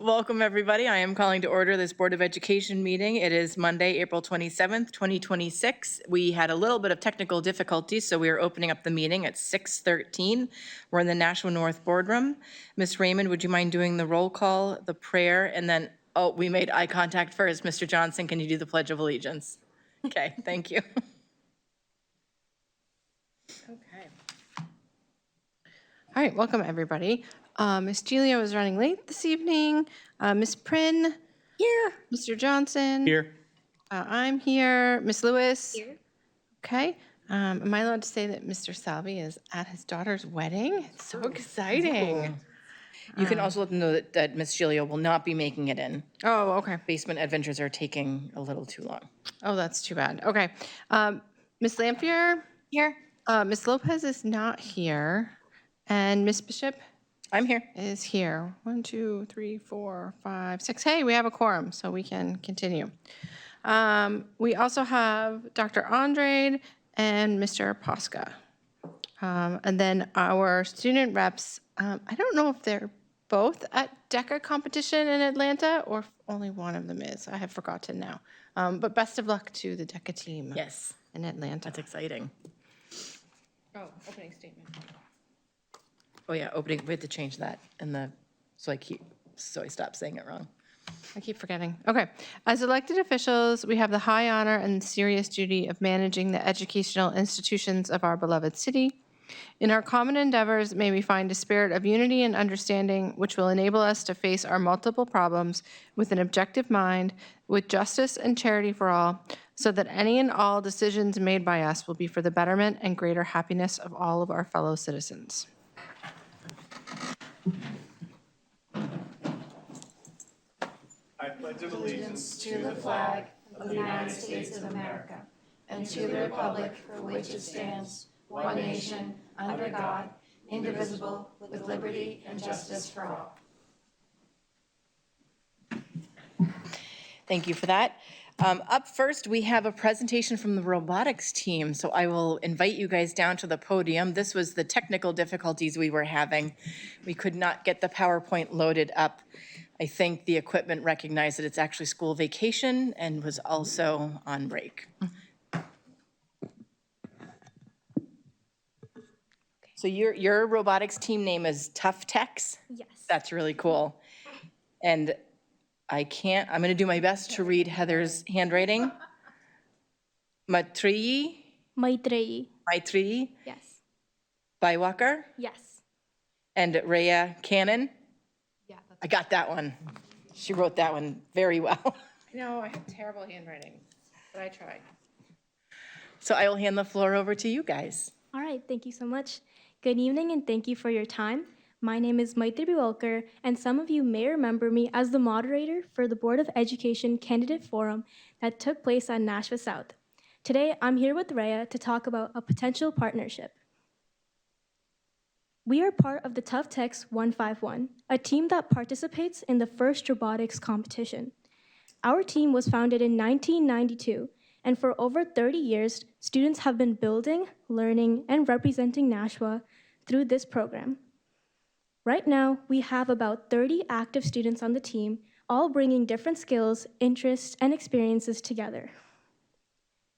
Welcome, everybody. I am calling to order this Board of Education meeting. It is Monday, April 27th, 2026. We had a little bit of technical difficulties, so we are opening up the meeting at 6:13. We're in the Nashua North Boardroom. Ms. Raymond, would you mind doing the roll call, the prayer, and then, oh, we made eye contact first. Mr. Johnson, can you do the Pledge of Allegiance? Okay, thank you. Okay. All right, welcome everybody. Miss Julia was running late this evening. Miss Prin? Here. Mr. Johnson? Here. I'm here. Miss Lewis? Here. Okay. Am I allowed to say that Mr. Salvi is at his daughter's wedding? It's so exciting. You can also let them know that Ms. Gilio will not be making it in. Oh, okay. Basement adventures are taking a little too long. Oh, that's too bad. Okay. Miss Lampier? Here. Miss Lopez is not here. And Miss Bishop? I'm here. Is here. 1, 2, 3, 4, 5, 6. Hey, we have a quorum, so we can continue. We also have Dr. Andrade and Mr. Posca. And then our student reps, I don't know if they're both at DECA competition in Atlanta or if only one of them is. I have forgotten now. But best of luck to the DECA team. Yes. In Atlanta. That's exciting. Oh, opening statement. Oh yeah, opening, we have to change that so I stop saying it wrong. I keep forgetting. Okay. As elected officials, we have the high honor and serious duty of managing the educational institutions of our beloved city. In our common endeavors, may we find a spirit of unity and understanding which will enable us to face our multiple problems with an objective mind, with justice and charity for all, so that any and all decisions made by us will be for the betterment and greater happiness of all of our fellow citizens. I pledge allegiance to the flag of the United States of America and to the republic for which it stands, one nation, under God, indivisible, with liberty and justice for all. Thank you for that. Up first, we have a presentation from the robotics team, so I will invite you guys down to the podium. This was the technical difficulties we were having. We could not get the PowerPoint loaded up. I think the equipment recognized that it's actually school vacation and was also on break. So your robotics team name is Tough Techs? Yes. That's really cool. And I'm going to do my best to read Heather's handwriting. Maitreyi, Maitreyi. Yes. Baiwakar, Yes. and Rhea Cannon. Yeah, I got that one. She wrote that one very well. I know, I have terrible handwriting, but I tried. So I will hand the floor over to you guys. All right. Thank you so much. Good evening, and thank you for your time. My name is Maitri Biwalkar, and some of you may remember me as the moderator for the Board of Education Candidate Forum that took place at Nashua South. Today, I'm here with Rhea to talk about a potential partnership. We are part of the Tough Techs 151, a team that participates in the first robotics competition. Our team was founded in 1992, and for over 30 years, students have been building, learning, and representing Nashua through this program. Right now, we have about 30 active students on the team, all bringing different skills, interests, and experiences together.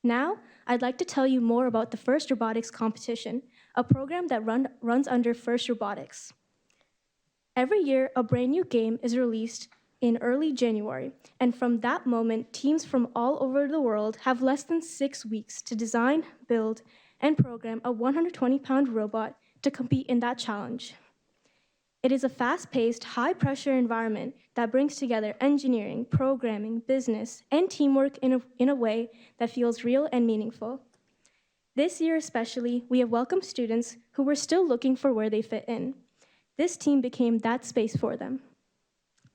Now, I'd like to tell you more about the First Robotics Competition, a program that runs under First Robotics. Every year, a brand new game is released in early January, and from that moment, teams from all over the world have less than 6 weeks to design, build, and program a 120-pound robot to compete in that challenge. It is a fast-paced, high-pressure environment that brings together engineering, programming, business, and teamwork in a way that feels real and meaningful. This year especially, we have welcomed students who were still looking for where they fit in. This team became that space for them.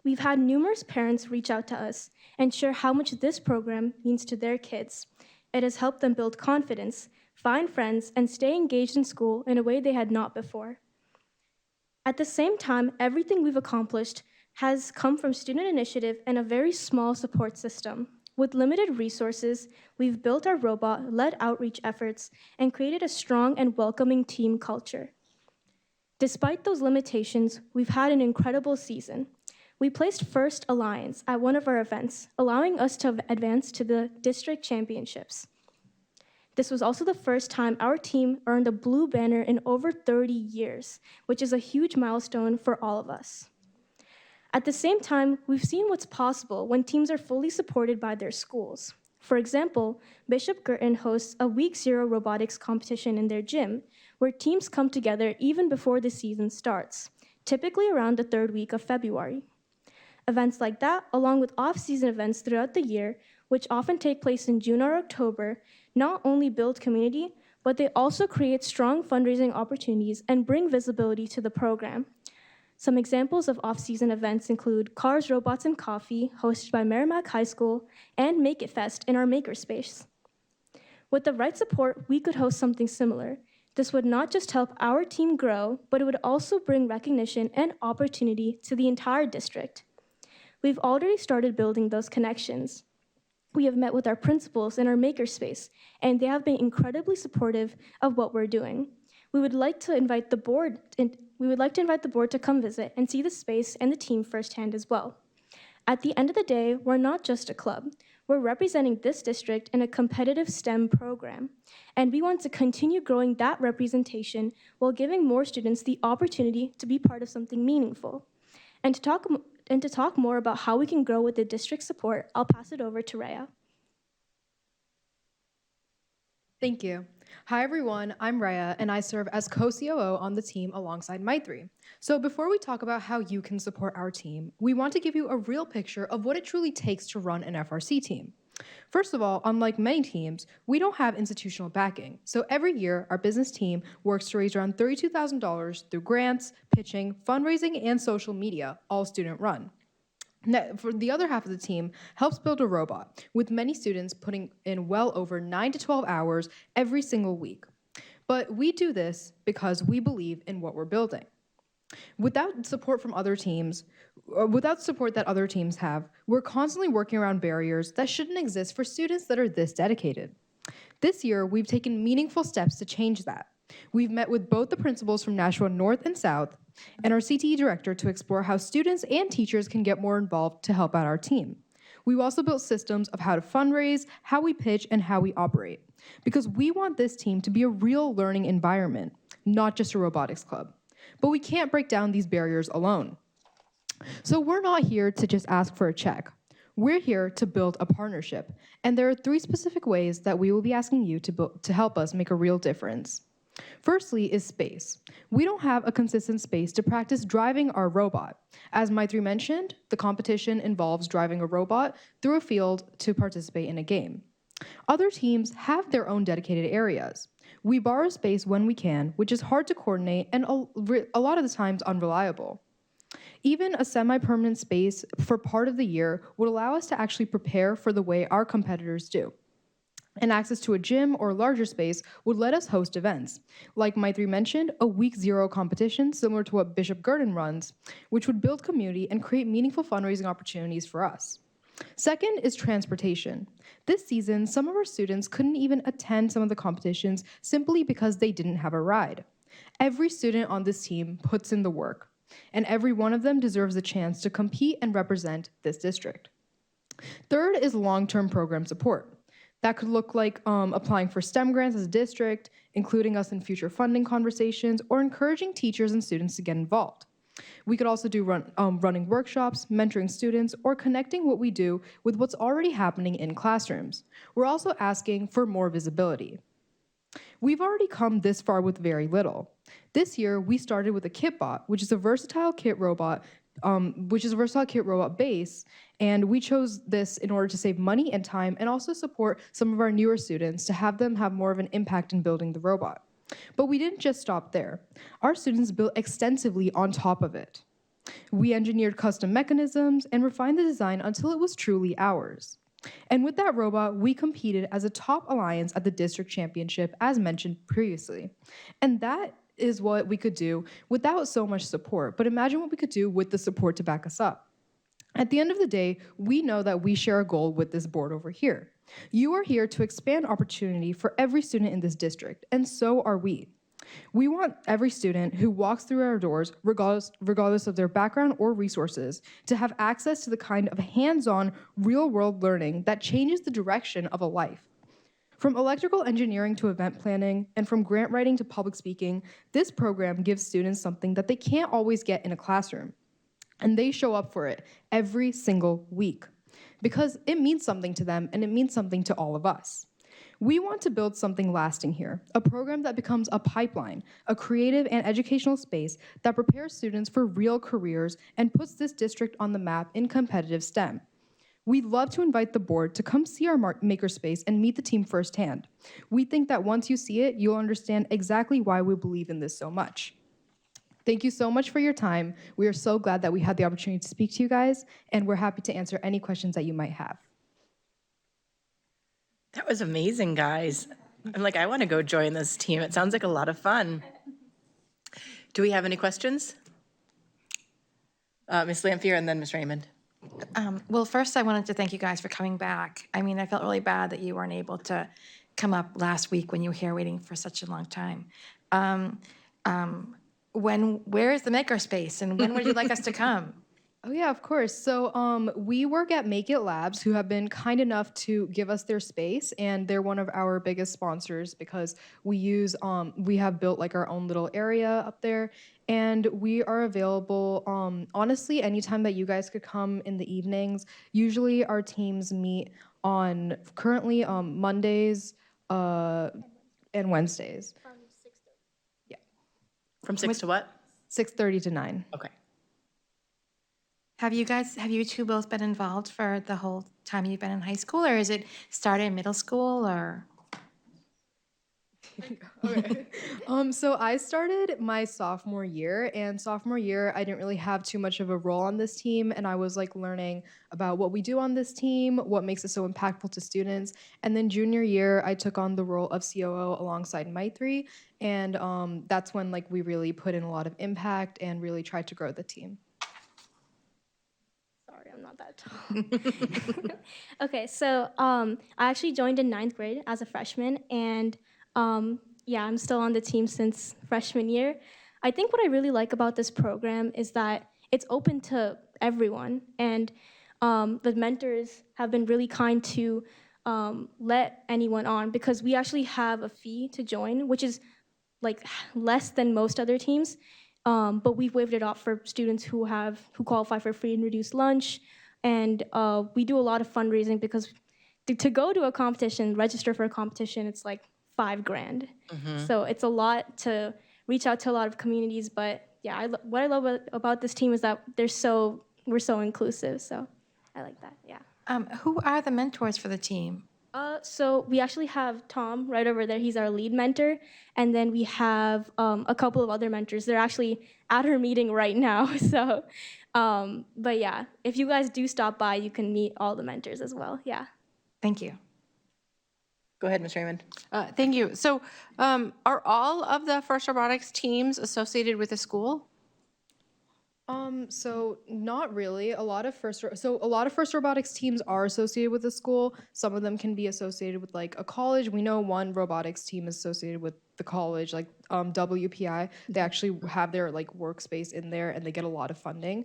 We've had numerous parents reach out to us and share how much this program means to their kids. It has helped them build confidence, find friends, and stay engaged in school in a way they had not before. At the same time, everything we've accomplished has come from student initiative and a very small support system. With limited resources, we've built our robot, led outreach efforts, and created a strong and welcoming team culture. Despite those limitations, we've had an incredible season. We placed first Alliance at one of our events, allowing us to advance to the district championships. This was also the first time our team earned a blue banner in over 30 years, which is a huge milestone for all of us. At the same time, we've seen what's possible when teams are fully supported by their schools. For example, Bishop Girton hosts a Week 0 robotics competition in their gym, where teams come together even before the season starts, typically around the third week of February. Events like that, along with off-season events throughout the year, which often take place in June or October, not only build community, but they also create strong fundraising opportunities and bring visibility to the program. Some examples of off-season events include Cars, Robots, and Coffee, hosted by Merrimack High School, and Make It Fest in our makerspace. With the right support, we could host something similar. This would not just help our team grow, but it would also bring recognition and opportunity to the entire district. We've already started building those connections. We have met with our principals in our makerspace, and they have been incredibly supportive of what we're doing. We would like to invite the board to come visit and see the space and the team firsthand as well. At the end of the day, we're not just a club. We're representing this district in a competitive STEM program, and we want to continue growing that representation while giving more students the opportunity to be part of something meaningful. And to talk more about how we can grow with the district support, I'll pass it over to Rhea. Thank you. Hi, everyone. I'm Raya, and I serve as co-COO on the team alongside Maitri. So before we talk about how you can support our team, we want to give you a real picture of what it truly takes to run an FRC team. First of all, unlike many teams, we don't have institutional backing. So every year, our business team works to raise around $32,000 through grants, pitching, fundraising, and social media, all student run. For the other half of the team helps build a robot, with many students putting in well over 9 to 12 hours every single week. But we do this because we believe in what we're building. Without support from other teams, without support that other teams have, we're constantly working around barriers that shouldn't exist for students that are this dedicated. This year, we've taken meaningful steps to change that. We've met with both the principals from Nashua North and South and our CTE director to explore how students and teachers can get more involved to help out our team. We've also built systems of how to fundraise, how we pitch, and how we operate, because we want this team to be a real learning environment, not just a robotics club. But we can't break down these barriers alone. So we're not here to just ask for a check. We're here to build a partnership, and there are 3 specific ways that we will be asking you to help us make a real difference. Firstly is space. We don't have a consistent space to practice driving our robot. As Maitri mentioned, the competition involves driving a robot through a field to participate in a game. Other teams have their own dedicated areas. We borrow space when we can, which is hard to coordinate and a lot of the times unreliable. Even a semi-permanent space for part of the year would allow us to actually prepare for the way our competitors do. And access to a gym or larger space would let us host events. Like Maitri mentioned, a Week 0 competition similar to what Bishop Girton runs, which would build community and create meaningful fundraising opportunities for us. Second is transportation. This season, some of our students couldn't even attend some of the competitions simply because they didn't have a ride. Every student on this team puts in the work, and every one of them deserves a chance to compete and represent this district. Third is long-term program support. That could look like applying for STEM grants as a district, including us in future funding conversations, or encouraging teachers and students to get involved. We could also do running workshops, mentoring students, or connecting what we do with what's already happening in classrooms. We're also asking for more visibility. We've already come this far with very little. This year, we started with a KitBot, which is a versatile kit robot base, and we chose this in order to save money and time and also support some of our newer students to have them have more of an impact in building the robot. But we didn't just stop there. Our students built extensively on top of it. We engineered custom mechanisms and refined the design until it was truly ours. And with that robot, we competed as a top alliance at the district championship, as mentioned previously. And that is what we could do without so much support, but imagine what we could do with the support to back us up. At the end of the day, we know that we share a goal with this board over here. You are here to expand opportunity for every student in this district, and so are we. We want every student who walks through our doors, regardless of their background or resources, to have access to the kind of hands-on, real-world learning that changes the direction of a life. From electrical engineering to event planning, and from grant writing to public speaking, this program gives students something that they can't always get in a classroom. And they show up for it every single week because it means something to them and it means something to all of us. We want to build something lasting here, a program that becomes a pipeline, a creative and educational space that prepares students for real careers and puts this district on the map in competitive STEM. We'd love to invite the board to come see our makerspace and meet the team firsthand. We think that once you see it, you'll understand exactly why we believe in this so much. Thank you so much for your time. We are so glad that we had the opportunity to speak to you guys, and we're happy to answer any questions that you might have. That was amazing, guys. I'm like, I want to go join this team. It sounds like a lot of fun. Do we have any questions? Ms. Lampier and then Ms. Raymond. Well, first, I wanted to thank you guys for coming back. I mean, I felt really bad that you weren't able to come up last week when you were here waiting for such a long time. Where is the makerspace, and when would you like us to come? Oh yeah, of course. So we work at Make It Labs, who have been kind enough to give us their space, and they're one of our biggest sponsors because we have built like our own little area up there, and we are available honestly anytime that you guys could come in the evenings. Usually our teams meet on currently Mondays and Wednesdays. From 6 to what? 6:30 to 9. Okay. Have you two both been involved for the whole time you've been in high school, or is it started in middle school, or? Okay. So I started my sophomore year, and sophomore year I didn't really have too much of a role on this team, and I was like learning about what we do on this team, what makes it so impactful to students. And then junior year I took on the role of COO alongside Maitri, and that's when like we really put in a lot of impact and really tried to grow the team. Sorry, I'm not that tall. Okay, so I actually joined in 9th grade as a freshman, and yeah, I'm still on the team since freshman year. I think what I really like about this program is that it's open to everyone, and the mentors have been really kind to let anyone on, because we actually have a fee to join, which is like less than most other teams. But we've waived it off for students who qualify for free and reduced lunch, and we do a lot of fundraising because to go to a competition, register for a competition, it's like $5,000. So it's a lot to reach out to a lot of communities. But yeah, what I love about this team is that we're so inclusive. So I like that. Yeah. Who are the mentors for the team? So we actually have Tom right over there. He's our lead mentor. And then we have a couple of other mentors. They're actually at our meeting right now. So, but yeah, if you guys do stop by, you can meet all the mentors as well. Yeah. Thank you. Go ahead, Ms. Raymond. Thank you. So are all of the FIRST Robotics teams associated with the school? So not really. A lot of first robotics teams are associated with the school. Some of them can be associated with like a college. We know one robotics team is associated with the college, like WPI. They actually have their like workspace in there, and they get a lot of funding.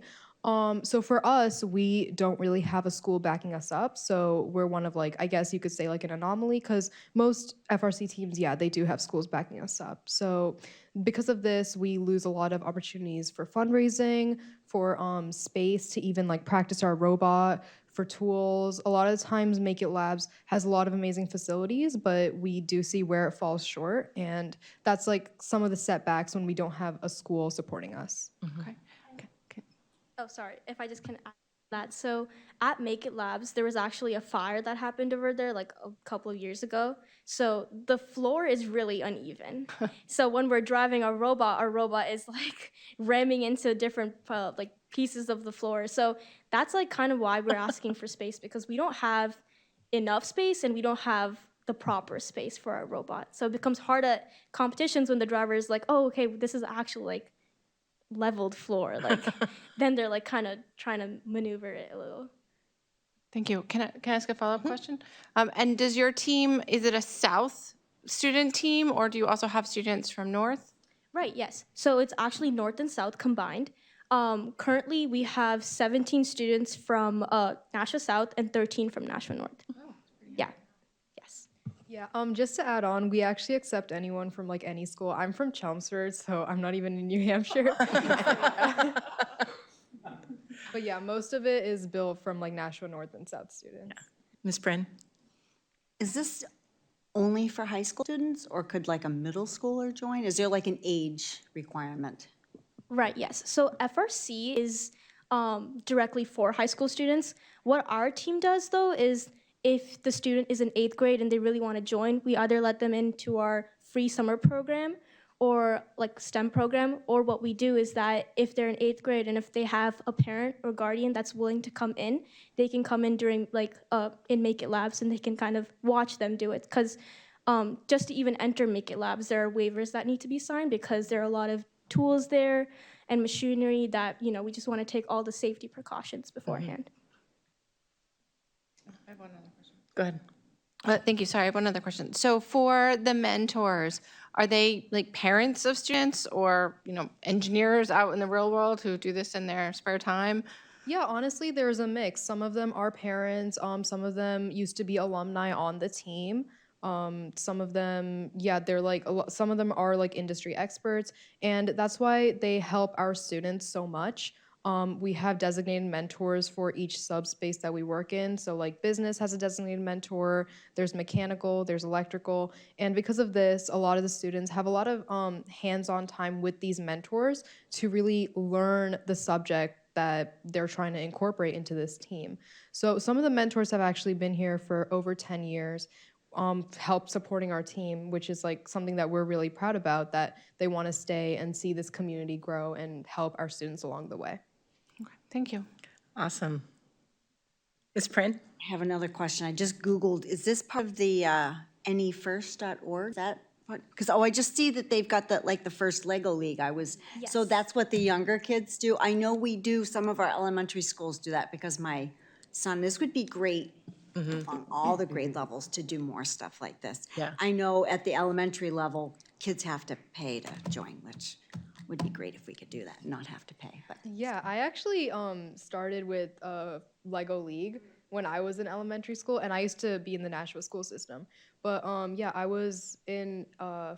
So for us, we don't really have a school backing us up. So we're one of like, I guess you could say like an anomaly, because most FRC teams, yeah, they do have schools backing us up. So because of this, we lose a lot of opportunities for fundraising, for space to even like practice our robot, for tools. A lot of the times Make It Labs has a lot of amazing facilities, but we do see where it falls short. And that's like some of the setbacks when we don't have a school supporting us. Okay. Oh, sorry, if I just can add that. So at Make It Labs, there was actually a fire that happened over there like a couple of years ago. So the floor is really uneven. So when we're driving our robot is like ramming into different like pieces of the floor. So that's like kind of why we're asking for space, because we don't have enough space and we don't have the proper space for our robot. So it becomes hard at competitions when the driver is like, oh, okay, this is actually like leveled floor, like then they're like kind of trying to maneuver it a little. Thank you. Can I ask a follow-up question? And does your team, is it a South student team, or do you also have students from North? Right, yes. So it's actually North and South combined. Currently, we have 17 students from Nashua South and 13 from Nashua North. Yeah, yes. Yeah, just to add on, we actually accept anyone from like any school. I'm from Chelmsford, so I'm not even in New Hampshire. But yeah, most of it is built from like Nashua North and South students. Ms. Brin? Is this only for high school students, or could like a middle schooler join? Is there like an age requirement? Right, yes. So FRC is directly for high school students. What our team does, though, is if the student is in 8th grade and they really want to join, we either let them into our free summer program or like STEM program, or what we do is that if they're in 8th grade and if they have a parent or guardian that's willing to come in, they can come in during like in Make It Labs and they can kind of watch them do it. Because just to even enter Make It Labs, there are waivers that need to be signed because there are a lot of tools there and machinery that, you know, we just want to take all the safety precautions beforehand. Go ahead. Thank you. Sorry, I have one other question. So for the mentors, are they like parents of students or, you know, engineers out in the real world who do this in their spare time? Yeah, honestly, there's a mix. Some of them are parents. Some of them used to be alumni on the team. Some of them, yeah, they're like some of them are like industry experts, and that's why they help our students so much. We have designated mentors for each subspace that we work in. So like business has a designated mentor, there's mechanical, there's electrical. And because of this, a lot of the students have a lot of hands-on time with these mentors to really learn the subject that they're trying to incorporate into this team. So some of the mentors have actually been here for over 10 years, help supporting our team, which is like something that we're really proud about, that they want to stay and see this community grow and help our students along the way. Okay, thank you. Awesome. Ms. Prin? I have another question. I just Googled, is this part of the anyfirst.org? Is that what? Because, I just see that they've got the, like the first Lego League. So Yes. that's what the younger kids do? I know we do, some of our elementary schools do that because my son, this would be great on all the grade levels to do more stuff like this. Yeah. I know at the elementary level, kids have to pay to join, which would be great if we could do that and not have to pay, but. Yeah, I actually started with Lego League when I was in elementary school, and I used to be in the Nashua school system. But yeah, I was in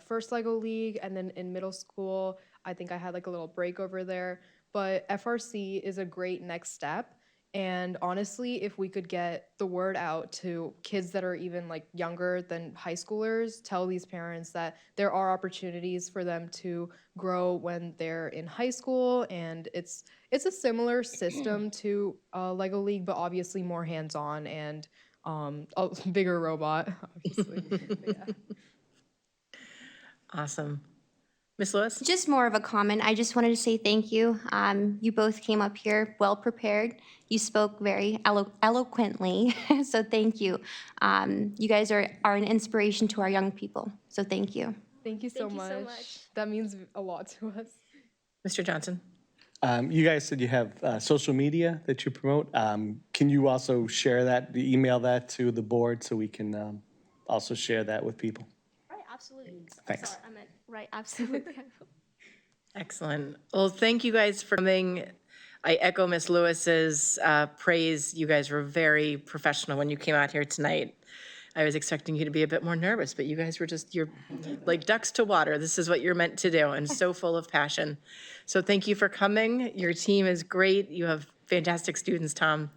first Lego League, and then in middle school, I think I had like a little break over there. But FRC is a great next step. And honestly, if we could get the word out to kids that are even like younger than high schoolers, tell these parents that there are opportunities for them to grow when they're in high school, and it's a similar system to Lego League, but obviously more hands-on and a bigger robot, obviously. But yeah. Awesome. Ms. Lewis? Just more of a comment. I just wanted to say thank you. You both came up here well prepared. You spoke very eloquently, so thank you. You guys are an inspiration to our young people, so thank you. Thank you so much. That means a lot to us. Mr. Johnson? You guys said you have social media that you promote. Can you also share that, email that to the board so we can also share that with people? Right, absolutely. Thanks. Sorry, I meant, right, absolutely. Excellent. Well, thank you guys for coming. I echo Ms. Lewis's praise. You guys were very professional when you came out here tonight. I was expecting you to be a bit more nervous, but you guys were you're like ducks to water. This is what you're meant to do, and so full of passion. So thank you for coming. Your team is great. You have fantastic students, Tom,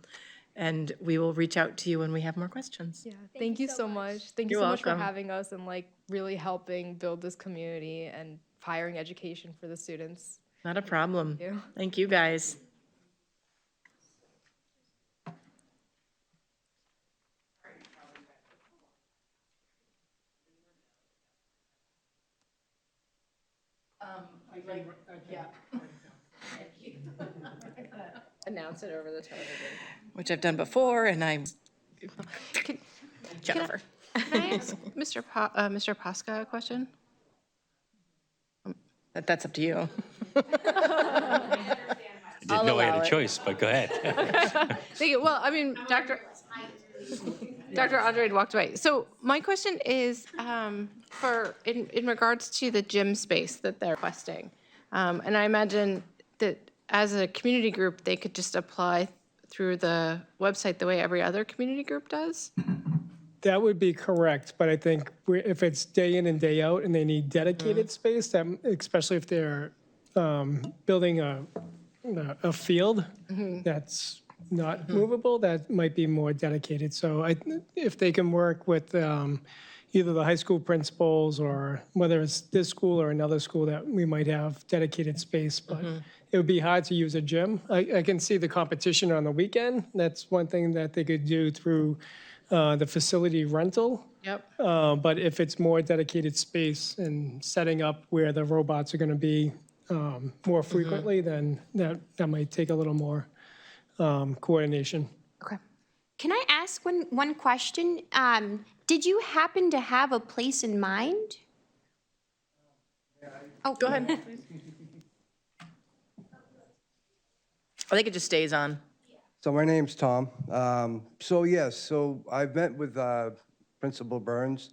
and we will reach out to you when we have more questions. Yeah, thank you so much. Thank you You're so much for welcome. having us and like really helping build this community and hiring education for the students. Not a problem. you. Thank you, guys. Announce it over the television. Which I've done before, and I'm Can Jennifer. I ask Mr. Posca a question? That's up to you. I didn't know I had allow a it. choice, but go ahead. Thank you. Well, I mean, Dr. Dr. Andre walked away. So my question is in regards to the gym space that they're requesting. And I imagine that as a community group, they could just apply through the website the way every other community group does? That would be correct, but I think if it's day in and day out and they need dedicated space, that, especially if they're building a field that's not movable, that might be more dedicated. So if they can work with either the high school principals or whether it's this school or another school that we might have dedicated space, but it would be hard to use a gym. I can see the competition on the weekend. That's one thing that they could do through the facility rental. Yep. But if it's more dedicated space and setting up where the robots are going to be more frequently, then that might take a little more coordination. Okay. Can I ask one question? Did you happen to have a place in mind? Oh, Go ahead. I think it just stays on. So my name's Tom. So I've met with Principal Burns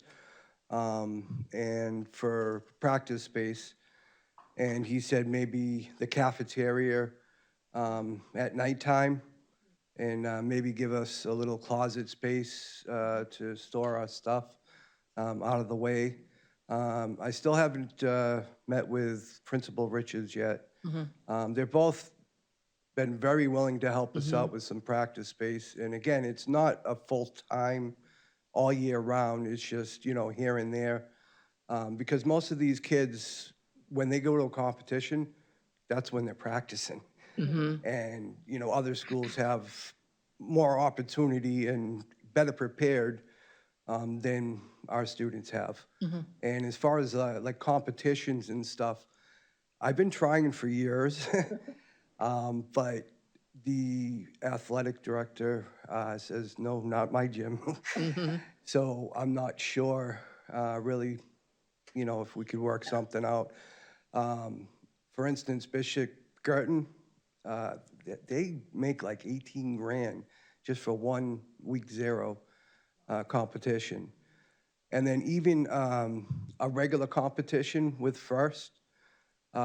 and for practice space, and he said maybe the cafeteria at nighttime, and maybe give us a little closet space to store our stuff out of the way. I still haven't met with Principal Richards yet. They're both been very willing to help us out with some practice space. And again, it's not a full-time, all year round. It's just, here and there. Because most of these kids, when they go to a competition, that's when they're practicing. And, other schools have more opportunity and better prepared than our students have. And as far as like competitions and stuff, I've been trying for years. But the athletic director says, no, not my gym. So I'm not sure really, if we could work something out. For instance, Bishop Girton, they make like 18 grand just for 1 week 0 competition. And then even a regular competition with First.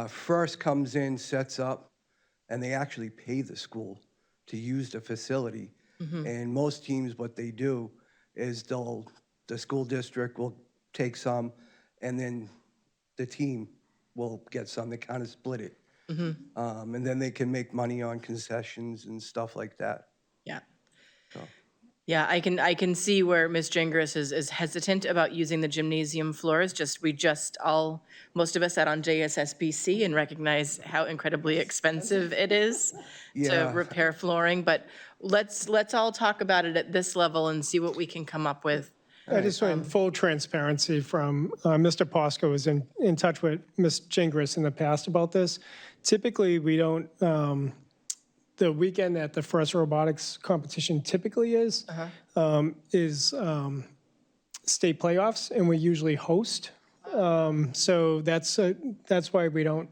First comes in, sets up, and they actually pay the school to use the facility. And most teams, what they do is the school district will take some, and then the team will get some. They kind of split it. And then they can make money on concessions and stuff like that. Yeah. So. Yeah, I can see where Ms. Gingras is hesitant about using the gymnasium floors. Most of us sat on JSSBC and recognize how incredibly expensive it is to Yeah. repair flooring. But let's all talk about it at this level and see what we can come up with. I just want full transparency from Mr. Posco was in touch with Ms. Gingras in the past about this. Typically, we don't, the weekend that the first robotics competition typically is state playoffs, and we usually host. So that's why we don't,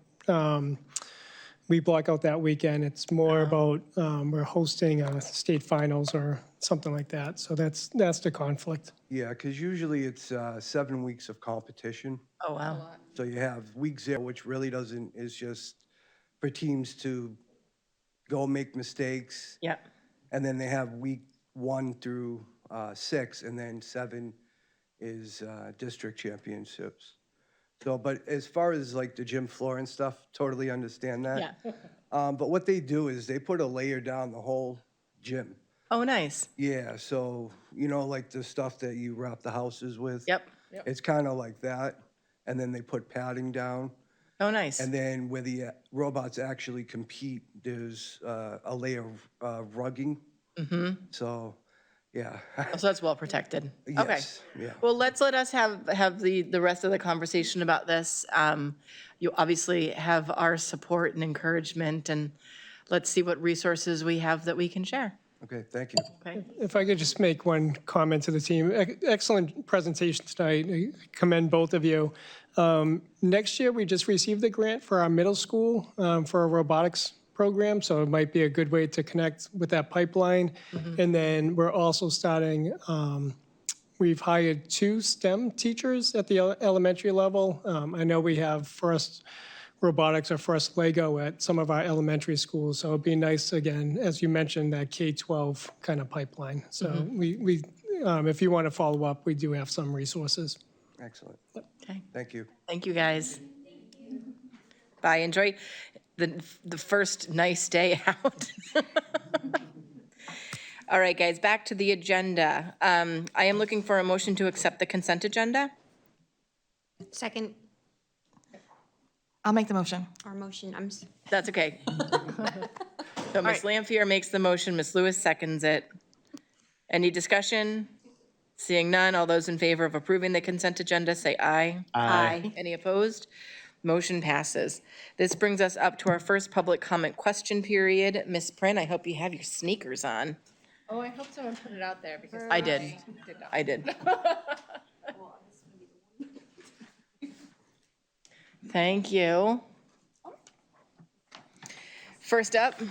we block out that weekend. It's more about we're hosting state finals or something like that. So that's the conflict. Yeah, because usually it's 7 weeks of competition. Oh, wow. So you have week 0, which really is just for teams to go make mistakes. Yeah. And then they have week 1 through 6, and then 7 is district championships. So, but as far as like the gym floor and stuff, totally understand that. Yeah. But what they do is they put a layer down the whole gym. Oh, nice. Yeah, so, like the stuff that you wrap the houses with. Yep. It's kind of like that. And then they put padding down. Oh, nice. And then where the robots actually compete, there's a layer of rugging. So, yeah. So that's well protected. Okay. Yes, yeah. Well, let us have the rest of the conversation about this. You obviously have our support and encouragement, and let's see what resources we have that we can share. Okay, thank you. Okay. If I could just make one comment to the team. Excellent presentation tonight. I commend both of you. Next year, we just received a grant for our middle school for a robotics program, so it might be a good way to connect with that pipeline. And then we're also starting, we've hired 2 STEM teachers at the elementary level. I know we have first robotics or first Lego at some of our elementary schools, so it'd be nice, again, as you mentioned, that K-12 kind of pipeline. So we if you want to follow up, we do have some resources. Excellent. Okay. Thank you. Thank you, guys. Bye. Enjoy the first nice day out. All right, guys, back to the agenda. I am looking for a motion to accept the consent agenda. Second, I'll make the motion. our motion, That's okay. So Ms. Lampier makes the motion, Ms. Lewis seconds it. Any discussion? Seeing none, all those in favor of approving the consent agenda, say aye. Aye. Any opposed? Motion passes. This brings us up to our first public comment question period. Ms. Prin, I hope you have your sneakers on. Oh, I hope someone put it out there because I did. I did. Thank you. First up,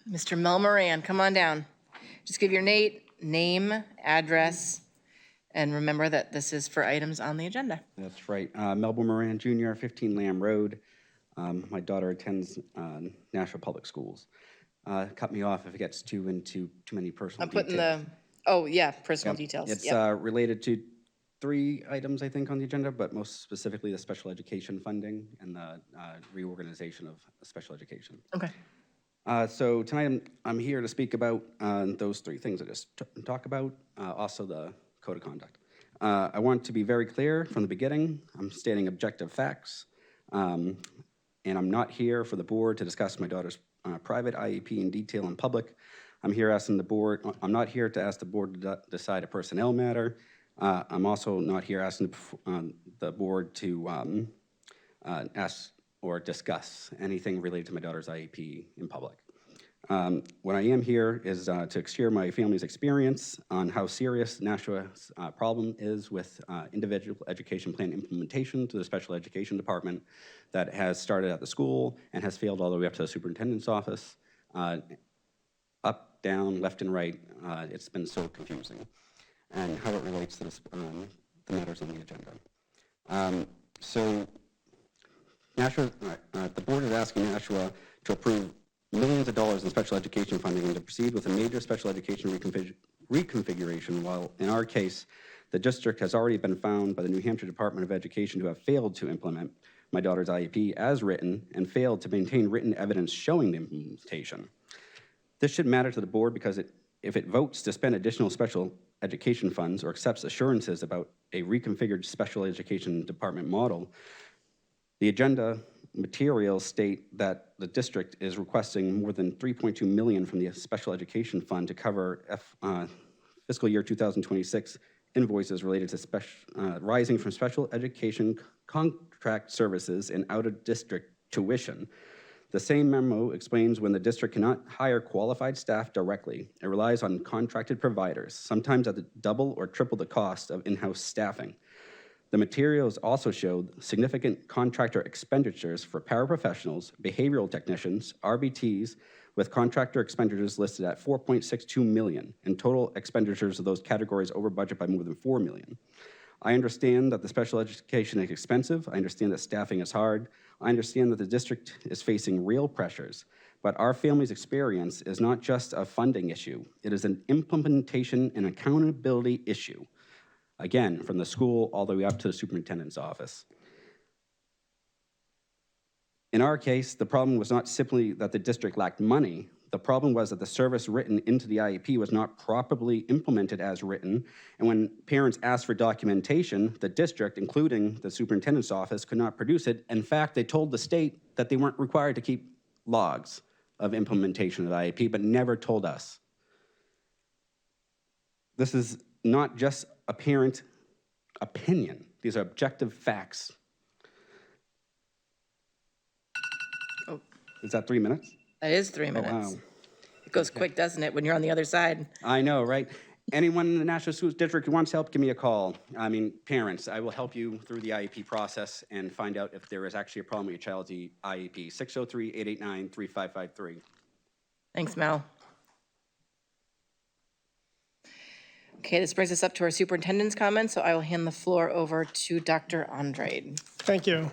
Mr. Mel Moran, come on down. Just give your name, address, and remember that this is for items on the agenda. That's right. Melbourne Moran Jr., 15 Lamb Road. My daughter attends Nashua Public Schools. Cut me off if it gets into too many personal I'm putting details. oh, yeah, personal Yep. details. It's Yep. related to 3 items, I think, on the agenda, but most specifically the special education funding and the reorganization of special education. Okay. So tonight I'm here to speak about those 3 things I just talked about, also the code of conduct. I want to be very clear from the beginning. I'm stating objective facts, and I'm not here for the board to discuss my daughter's private IEP in detail in public. I'm not here to ask the board to decide a personnel matter. I'm also not here asking the board to ask or discuss anything related to my daughter's IEP in public. What I am here is to share my family's experience on how serious Nashua's problem is with individual education plan implementation to the special education department that has started at the school and has failed all the way up to the superintendent's office. Up, down, left, and right, it's been so confusing, and how it relates to the matters on the agenda. So Nashua, the board is asking Nashua to approve millions of dollars in special education funding and to proceed with a major special education reconfiguration, while in our case, the district has already been found by the New Hampshire Department of Education to have failed to implement my daughter's IEP as written and failed to maintain written evidence showing the implementation. This should matter to the board because if it votes to spend additional special education funds or accepts assurances about a reconfigured special education department model, the agenda materials state that the district is requesting more than $3.2 million from the Special Education Fund to cover fiscal year 2026 invoices related to rising from special education contract services and out-of-district tuition. The same memo explains when the district cannot hire qualified staff directly, it relies on contracted providers, sometimes at the double or triple the cost of in-house staffing. The materials also showed significant contractor expenditures for paraprofessionals, behavioral technicians, RBTs, with contractor expenditures listed at $4.62 million, and total expenditures of those categories over budget by more than $4 million. I understand that the special education is expensive. I understand that staffing is hard. I understand that the district is facing real pressures, but our family's experience is not just a funding issue. It is an implementation and accountability issue. Again, from the school all the way up to the superintendent's office. In our case, the problem was not simply that the district lacked money. The problem was that the service written into the IEP was not properly implemented as written, and when parents asked for documentation, the district, including the superintendent's office, could not produce it. In fact, they told the state that they weren't required to keep logs of implementation of the IEP, but never told us. This is not just a parent opinion. These are objective facts. Oh. Is that 3 minutes? That is 3 minutes. Oh, wow. It goes quick, doesn't it, when you're on the other side? I know, right? Anyone in the Nashua School District who wants help, give me a call. I mean, parents, I will help you through the IEP process and find out if there is actually a problem with your child's IEP. 603-889-3553. Thanks, Mel. Okay, this brings us up to our superintendent's comments, so I will hand the floor over to Dr. Andrade. Thank you.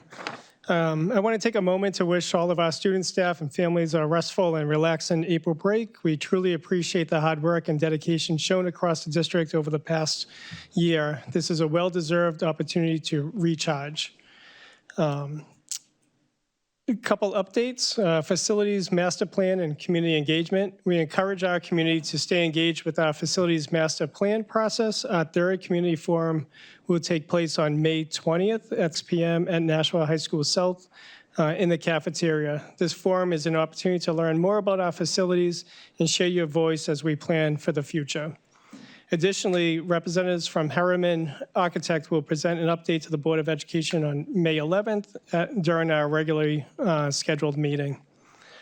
I want to take a moment to wish all of our students, staff, and families a restful and relaxing April break. We truly appreciate the hard work and dedication shown across the district over the past year. This is a well-deserved opportunity to recharge. A couple updates, facilities master plan and community engagement. We encourage our community to stay engaged with our facilities master plan process. Our third community forum will take place on May 20th at 6 p.m. at Nashua High School South in the cafeteria. This forum is an opportunity to learn more about our facilities and share your voice as we plan for the future. Additionally, representatives from Harriman Architect will present an update to the Board of Education on May 11th during our regularly scheduled meeting.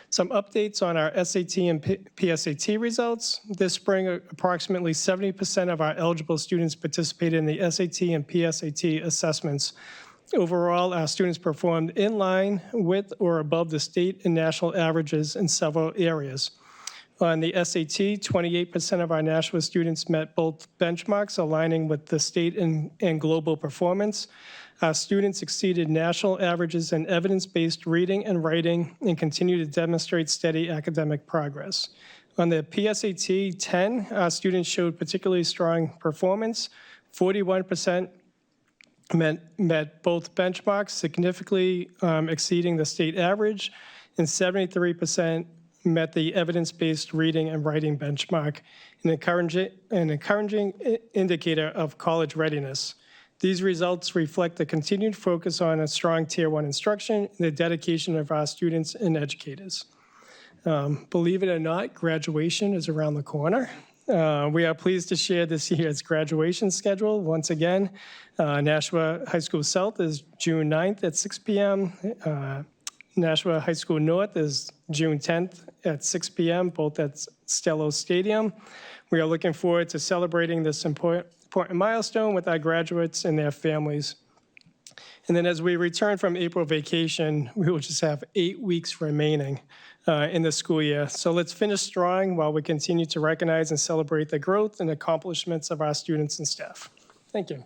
Some updates on our SAT and PSAT results. This spring, approximately 70% of our eligible students participated in the SAT and PSAT assessments. Overall, our students performed in line with or above the state and national averages in several areas. On the SAT, 28% of our Nashua students met both benchmarks, aligning with the state and global performance. Our students exceeded national averages in evidence-based reading and writing and continue to demonstrate steady academic progress. On the PSAT 10, our students showed particularly strong performance. 41% met both benchmarks, significantly exceeding the state average, and 73% met the evidence-based reading and writing benchmark, an encouraging indicator of college readiness. These results reflect the continued focus on a strong Tier 1 instruction and the dedication of our students and educators. Believe it or not, graduation is around the corner. We are pleased to share this year's graduation schedule. Once again, Nashua High School South is June 9th at 6 p.m. Nashua High School North is June 10th at 6 p.m., both at Stello Stadium. We are looking forward to celebrating this important milestone with our graduates and their families. And then as we return from April vacation, we will just have 8 weeks remaining in the school year. So let's finish strong while we continue to recognize and celebrate the growth and accomplishments of our students and staff. Thank you.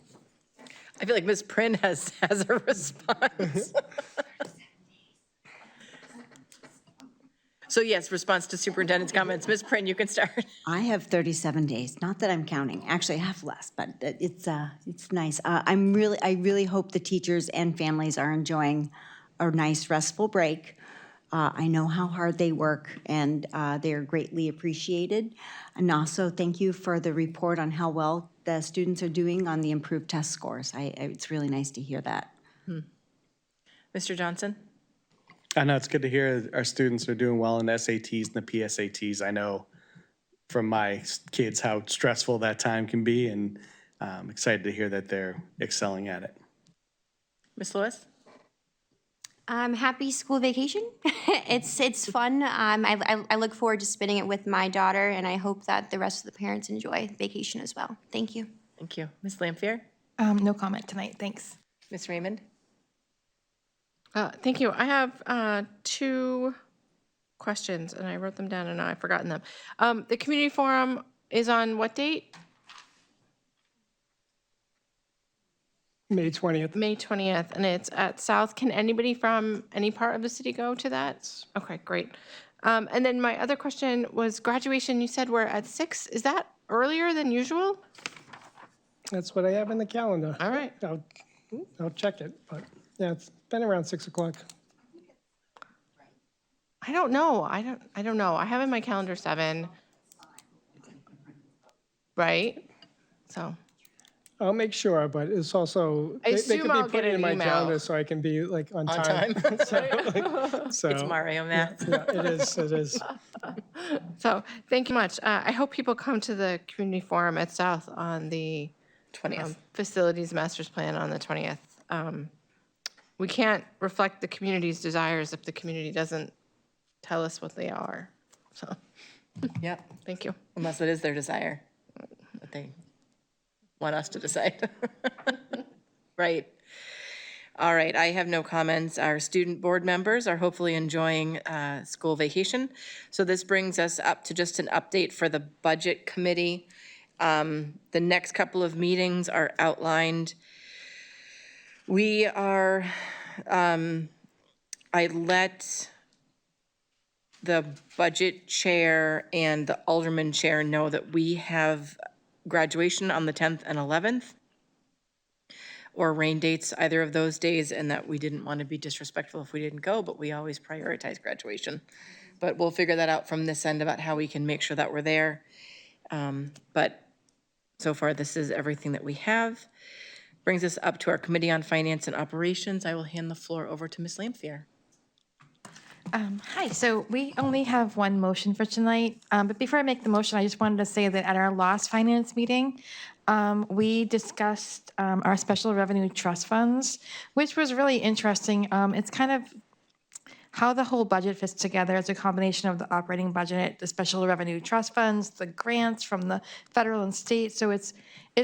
I feel like Ms. Prin has a response. So yes, response to superintendent's comments. Ms. Prin, you can start. I have 37 days. Not that I'm counting. Actually, I have less, but it's nice. I really hope the teachers and families are enjoying a nice restful break. I know how hard they work, and they are greatly appreciated. And also, thank you for the report on how well the students are doing on the improved test scores. It's really nice to hear that. Mr. Johnson? I know it's good to hear our students are doing well in the SATs and the PSATs. I know from my kids how stressful that time can be, and I'm excited to hear that they're excelling at it. Ms. Lewis? Happy school vacation. It's fun. I look forward to spending it with my daughter, and I hope that the rest of the parents enjoy vacation as well. Thank you. Thank you. Ms. Lampier? No comment tonight, thanks. Ms. Raymond? Thank you. I have 2 questions, and I wrote them down, and now I've forgotten them. The community forum is on what date? May 20th. May 20th, and it's at South. Can anybody from any part of the city go to that? Okay, great. And then my other question was graduation. You said we're at 6. Is that earlier than usual? That's what I have in the calendar. All right. I'll check it, but yeah, it's been around 6 o'clock. I don't know. I don't know. I have in my calendar 7. Right? So. I'll make sure, but it's also, I they assume could I'll be get put in an my email. calendar so I can be like on time. So, It's Mario math. yeah, it is. So thank you much. I hope people come to the community forum at South on the 20th. facilities master's plan on the 20th. We can't reflect the community's desires if the community doesn't tell us what they are. So Yep, thank you. unless it is their desire. they want us to decide. Right. All right, I have no comments. Our student board members are hopefully enjoying school vacation. So this brings us up to just an update for the budget committee. The next couple of meetings are outlined. We are, I let the budget chair and the alderman chair know that we have graduation on the 10th and 11th, or rain dates either of those days, and that we didn't want to be disrespectful if we didn't go, but we always prioritize graduation. But we'll figure that out from this end about how we can make sure that we're there. But so far, this is everything that we have. Brings us up to our Committee on Finance and Operations. I will hand the floor over to Ms. Lampier. Hi, so we only have one motion for tonight, but before I make the motion, I just wanted to say that at our last finance meeting, we discussed our special revenue trust funds, which was really interesting. It's kind of how the whole budget fits together. It's a combination of the operating budget, the special revenue trust funds, the grants from the federal and state. So it's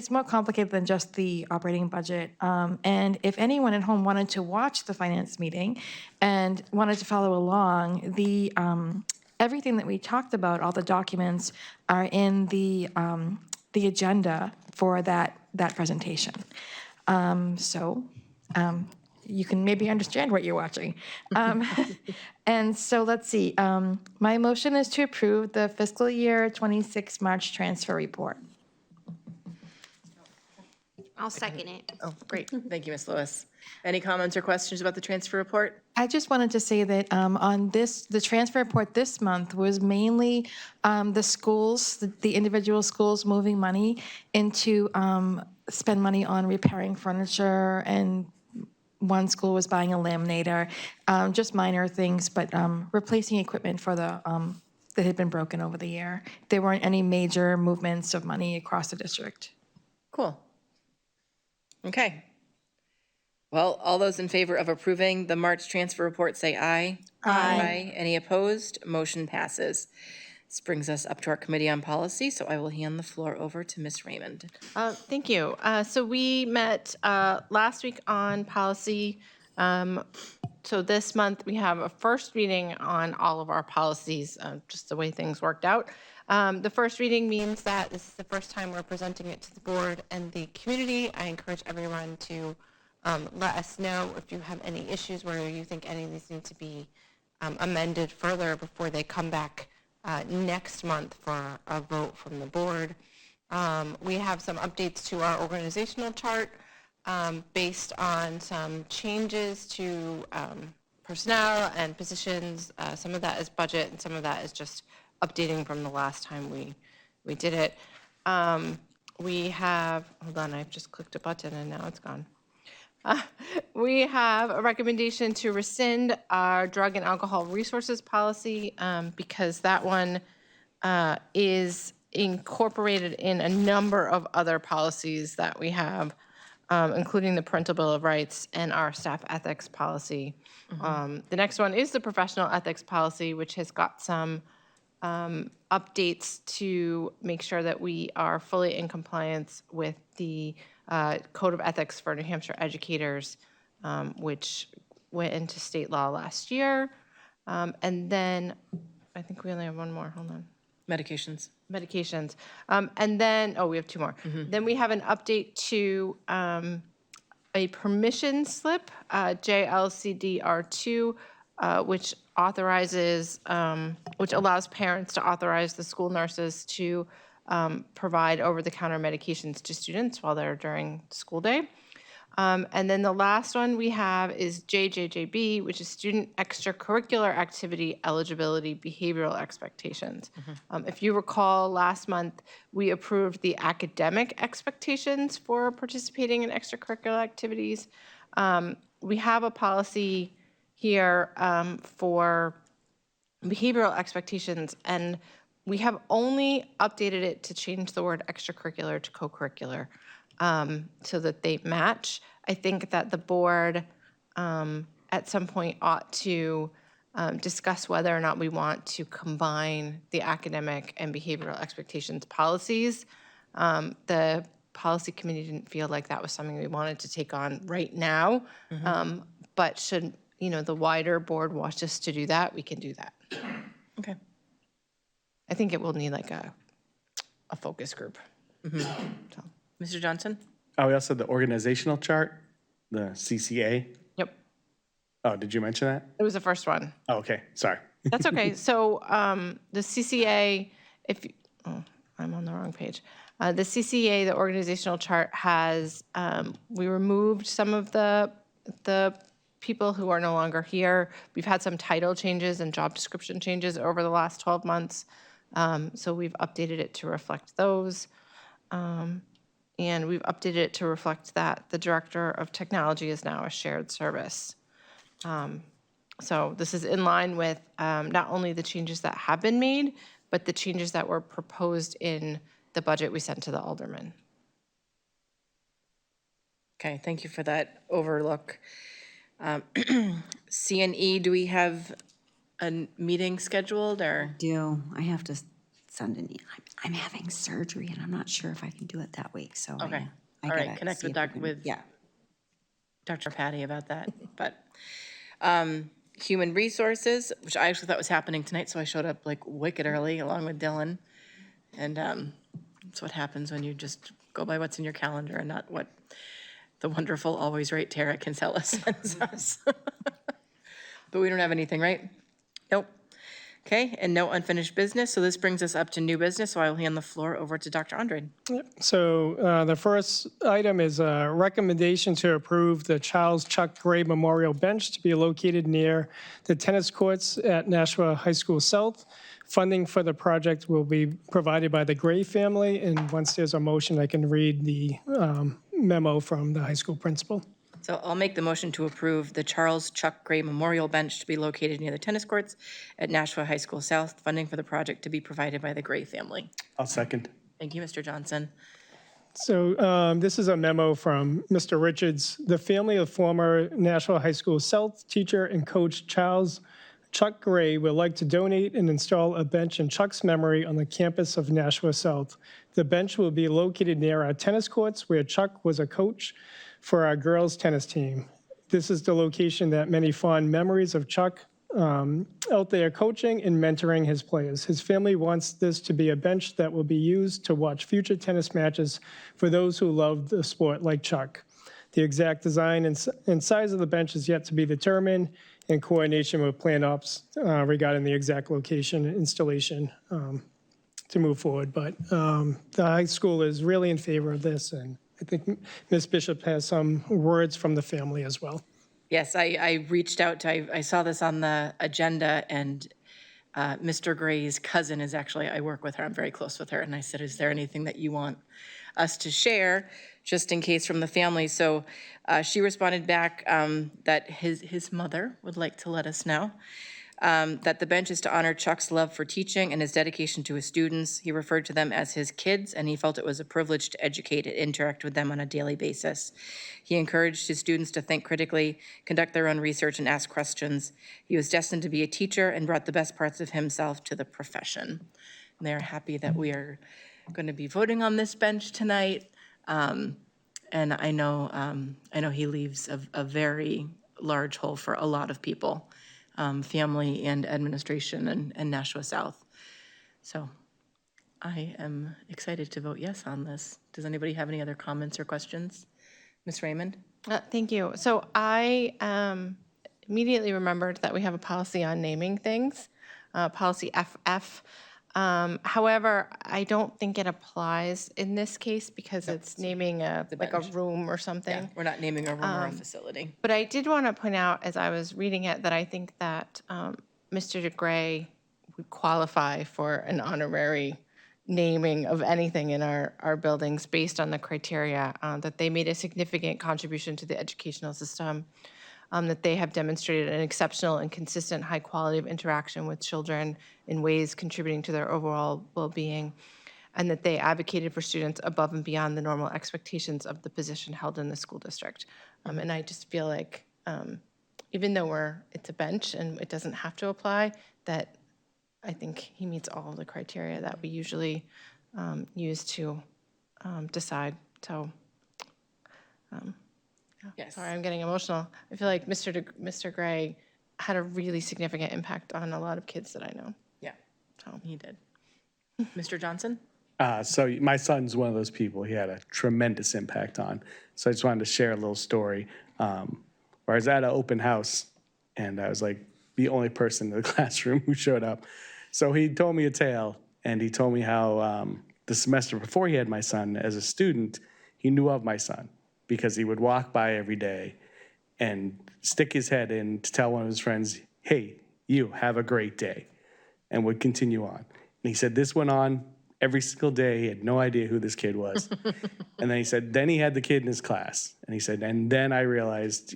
more complicated than just the operating budget. And if anyone at home wanted to watch the finance meeting and wanted to follow along, the everything that we talked about, all the documents, are in the agenda for that presentation. You can maybe understand what you're watching. And so let's see. My motion is to approve the fiscal year 26 March transfer report. I'll second it. Oh, great. Thank you, Ms. Lewis. Any comments or questions about the transfer report? I just wanted to say that on the transfer report this month was mainly the schools, the individual schools moving money into spend money on repairing furniture, and one school was buying a laminator, just minor things, but replacing equipment for the that had been broken over the year. There weren't any major movements of money across the district. Cool. Okay. Well, all those in favor of approving the March transfer report, say aye. Aye. Any opposed? Motion passes. This brings us up to our Committee on Policy, so I will hand the floor over to Ms. Raymond. Thank you. So we met last week on policy. So this month, we have a first reading on all of our policies, just the way things worked out. The first reading means that this is the first time we're presenting it to the board and the community. I encourage everyone to let us know if you have any issues where you think any of these need to be amended further before they come back next month for a vote from the board. We have some updates to our organizational chart based on some changes to personnel and positions. Some of that is budget and some of that is just updating from the last time we did it. We have, hold on, I've just clicked a button and now it's gone. We have a recommendation to rescind our drug and alcohol resources policy because that one is incorporated in a number of other policies that we have, including the Parental Bill of Rights and our staff ethics policy. The next one is the professional ethics policy, which has got some updates to make sure that we are fully in compliance with the Code of Ethics for New Hampshire educators, which went into state law last year. And then I think we only have one more, hold on. Medications. And then, we have two more. Then we have an update to a permission slip, JLCDR2, which authorizes, which allows parents to authorize the school nurses to provide over-the-counter medications to students while they're during school day. And then the last one we have is JJJB, which is Student Extracurricular Activity Eligibility Behavioral Expectations. If you recall, last month, we approved the academic expectations for participating in extracurricular activities. We have a policy here for behavioral expectations, and we have only updated it to change the word extracurricular to co-curricular so that they match. I think that the board at some point ought to discuss whether or not we want to combine the academic and behavioral expectations policies The policy committee didn't feel like that was something we wanted to take on right now. But should, the wider board wants us to do that, we can do that. Okay. I think it will need like a focus group. So, Mr. Johnson? Oh, we also had the organizational chart, the CCA. yep, Oh, did you mention that? it was the first one. Oh, okay, sorry. That's okay. So the CCA, I'm on the wrong page. The CCA, the organizational chart has, we removed some of the people who are no longer here. We've had some title changes and job description changes over the last 12 months. So we've updated it to reflect those. And we've updated it to reflect that the Director of Technology is now a shared service. So this is in line with not only the changes that have been made, but the changes that were proposed in the budget we sent to the aldermen. Okay, thank you for that overlook. C&E, do we have a meeting scheduled or? I have to send an, I'm having surgery and I'm not sure if I can do it that week, so. Okay, I all right, gotta connect see with if we can- Yeah. Dr. Patty about that, but human resources, which I actually thought was happening tonight, so I showed up like wicked early along with Dylan. And that's what happens when you just go by what's in your calendar and not what the wonderful Always Right Tara Kinsella sends us. But we don't have anything, right? Nope. Okay, and no unfinished business, so this brings us up to new business, so I will hand the floor over to Dr. Andrade. So the first item is a recommendation to approve the Charles Chuck Gray Memorial Bench to be located near the tennis courts at Nashua High School South. Funding for the project will be provided by the Gray family, and once there's a motion, I can read the memo from the high school principal. So I'll make the motion to approve the Charles Chuck Gray Memorial Bench to be located near the tennis courts at Nashua High School South, funding for the project to be provided by the Gray family. I'll second. Thank you, Mr. Johnson. So this is a memo from Mr. Richards. The family of former Nashua High School South teacher and coach Charles Chuck Gray would like to donate and install a bench in Chuck's memory on the campus of Nashua South. The bench will be located near our tennis courts where Chuck was a coach for our girls' tennis team. This is the location that many fond memories of Chuck out there coaching and mentoring his players. His family wants this to be a bench that will be used to watch future tennis matches for those who love the sport like Chuck. The exact design and size of the bench is yet to be determined in coordination with Plan Ops regarding the exact location and installation to move forward. But the high school is really in favor of this, and I think Ms. Bishop has some words from the family as well. Yes, I reached out to, I saw this on the agenda, and Mr. Gray's cousin is actually, I work with her, I'm very close with her, and I said, is there anything that you want us to share, just in case from the family? So she responded back that his mother would like to let us know that the bench is to honor Chuck's love for teaching and his dedication to his students. He referred to them as his kids, and he felt it was a privilege to educate and interact with them on a daily basis. He encouraged his students to think critically, conduct their own research, and ask questions. He was destined to be a teacher and brought the best parts of himself to the profession. And they're happy that we are going to be voting on this bench tonight. And I know he leaves a very large hole for a lot of people. Family and administration and Nashua South. So I am excited to vote yes on this. Does anybody have any other comments or questions? Ms. Raymond? Thank you. So I immediately remembered that we have a policy on naming things, policy FF. However, I don't think it applies in this case because it's naming a room or something. Yeah, we're not naming a room or a facility. But I did want to point out, as I was reading it, that I think that Mr. DeGray would qualify for an honorary naming of anything in our buildings based on the criteria that they made a significant contribution to the educational system, that they have demonstrated an exceptional and consistent high quality of interaction with children in ways contributing to their overall well-being, and that they advocated for students above and beyond the normal expectations of the position held in the school district. And I just feel like, even though it's a bench and it doesn't have to apply, that I think he meets all of the criteria that we usually use to decide. So, Yes. sorry, I'm getting emotional. I feel like Mr. Gray had a really significant impact on a lot of kids that I know. Yeah, So, he did. Mr. Johnson? So my son's one of those people he had a tremendous impact on. So I just wanted to share a little story. Where I was at an open house, and I was like the only person in the classroom who showed up. So he told me a tale, and he told me how the semester before he had my son, as a student, he knew of my son because he would walk by every day and stick his head in to tell one of his friends, "Hey, you have a great day," and would continue on. And he said this went on every single day. He had no idea who this kid was. And then he said, then he had the kid in his class. And he said, and then I realized,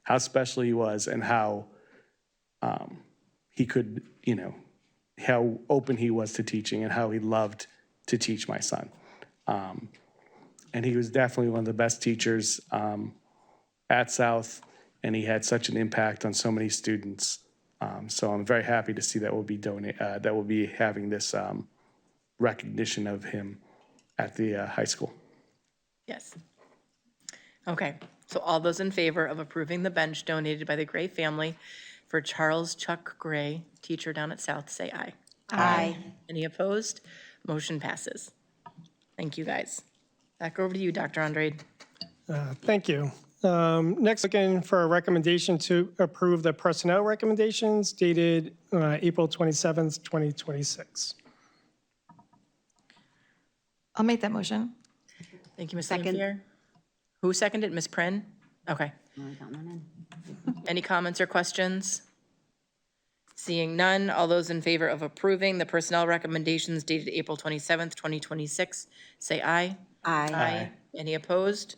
how special he was and how he could, how open he was to teaching and how he loved to teach my son. And he was definitely one of the best teachers at South, and he had such an impact on so many students. So I'm very happy to see that we'll be having this recognition of him at the high school. Yes. Okay, so all those in favor of approving the bench donated by the Gray family for Charles Chuck Gray, teacher down at South, say aye. Aye. Any opposed? Motion passes. Thank you, guys. Back over to you, Dr. Andrade. Thank you. Next, looking for a recommendation to approve the personnel recommendations dated April 27th, 2026. I'll make that motion. Thank you, Ms. Second. Lampier. Who seconded? Ms. Prin? Okay. Any comments or questions? Seeing none, all those in favor of approving the personnel recommendations dated April 27th, 2026, say aye. Aye. Any opposed?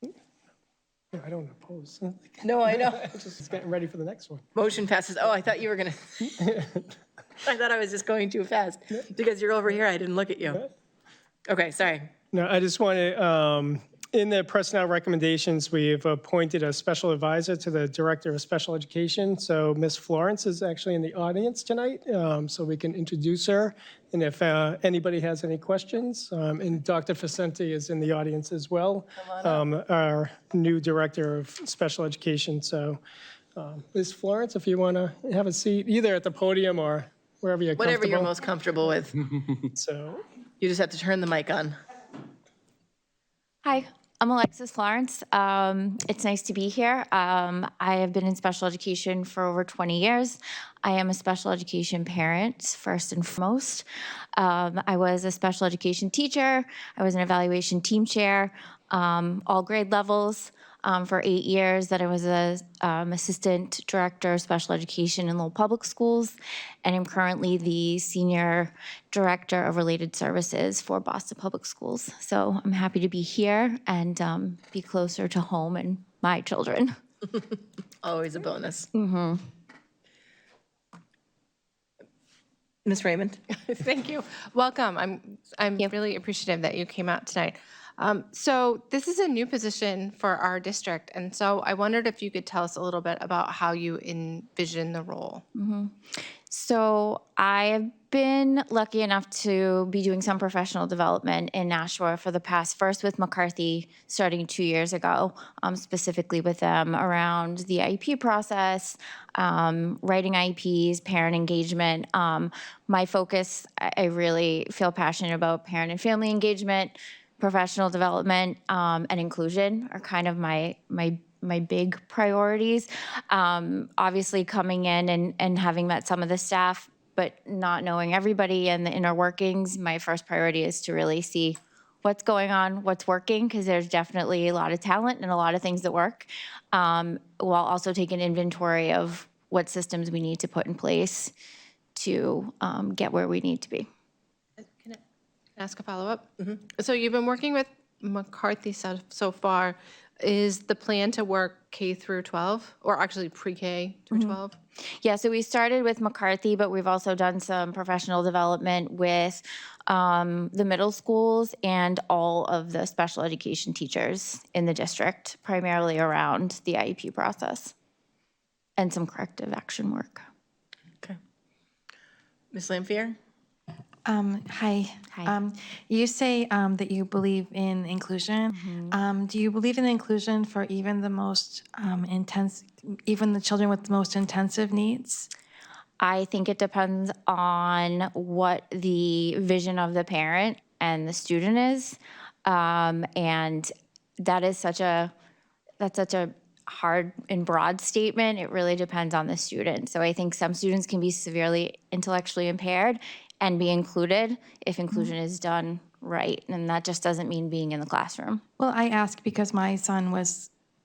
No, I don't oppose. No, I know. Just getting ready for the next one. Motion passes. Oh, I thought you were gonna, I thought I was just going too fast because you're over here. I didn't look at you. Okay, sorry. No, I just want to, in the personnel recommendations, we've appointed a special advisor to the Director of Special Education. So Ms. Florence is actually in the audience tonight, so we can introduce her. And if anybody has any questions, and Dr. Facenti is in the audience as well, our new Director of Special Education. So Ms. Florence, if you want to have a seat, either at the podium or wherever you're comfortable. Whatever you're most comfortable with. So, You just have to turn the mic on. Hi, I'm Alexis Lawrence. It's nice to be here. I have been in special education for over 20 years. I am a special education parent, first and foremost. I was a special education teacher. I was an evaluation team chair, all grade levels. For 8 years that I was a assistant director of special education in Lowell Public Schools, and I'm currently the senior director of related services for Boston Public Schools. So I'm happy to be here and be closer to home and my children. Always a bonus. Mm-hmm. Ms. Raymond? thank you. Welcome. I'm really appreciative that you came out tonight. So this is a new position for our district, and so I wondered if you could tell us a little bit about how you envision the role. So I've been lucky enough to be doing some professional development in Nashua for the past, first with McCarthy, starting 2 years ago, specifically with them around the IEP process, writing IEPs, parent engagement. My focus, I really feel passionate about parent and family engagement, professional development, and inclusion are kind of my big priorities. Obviously coming in and having met some of the staff, but not knowing everybody and the inner workings, my first priority is to really see what's going on, what's working, because there's definitely a lot of talent and a lot of things that work, while also taking inventory of what systems we need to put in place to get where we need to be. Can I ask a follow-up? So you've been working with McCarthy so far. Is the plan to work K through 12, or actually pre-K through 12? Yeah, so we started with McCarthy, but we've also done some professional development with the middle schools and all of the special education teachers in the district, primarily around the IEP process and some corrective action work. Okay. Ms. Lampier? Hi. Hi. You say that you believe in inclusion. Do you believe in inclusion for even the most even the children with the most intensive needs? I think it depends on what the vision of the parent and the student is. And that is that's such a hard and broad statement. It really depends on the student. So I think some students can be severely intellectually impaired and be included if inclusion is done right. And that just doesn't mean being in the classroom. Well, I ask because my son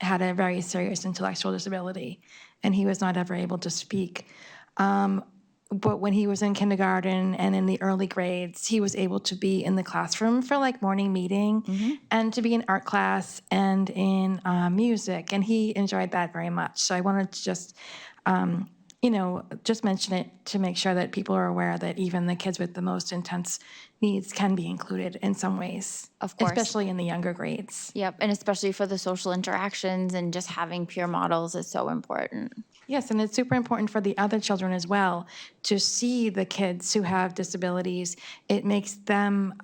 had a very serious intellectual disability, and he was not ever able to speak. But when he was in kindergarten and in the early grades, he was able to be in the classroom for like morning meeting and to be in art class and in music. And he enjoyed that very much. So I wanted to just, just mention it to make sure that people are aware that even the kids with the most intense needs can be included in some ways. Of course. Especially in the younger grades. Yep, and especially for the social interactions and just having peer models is so important. Yes, and it's super important for the other children as well to see the kids who have disabilities. It makes them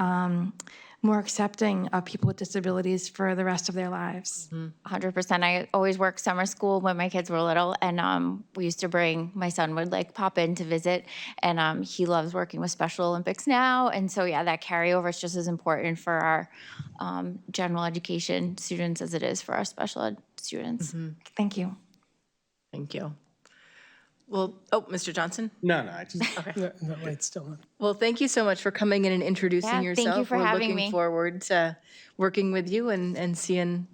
more accepting of people with disabilities for the rest of their lives. 100%. I always worked summer school when my kids were little, and we used to my son would like pop in to visit, and he loves working with Special Olympics now. And so, yeah, that carryover is just as important for our general education students as it is for our special ed students. Thank you. Thank you. Well, Mr. Johnson? No, I just, That light's still on. Well, thank you so much for coming in and introducing Yeah, yourself. thank you for We're having looking me. forward to working with you and seeing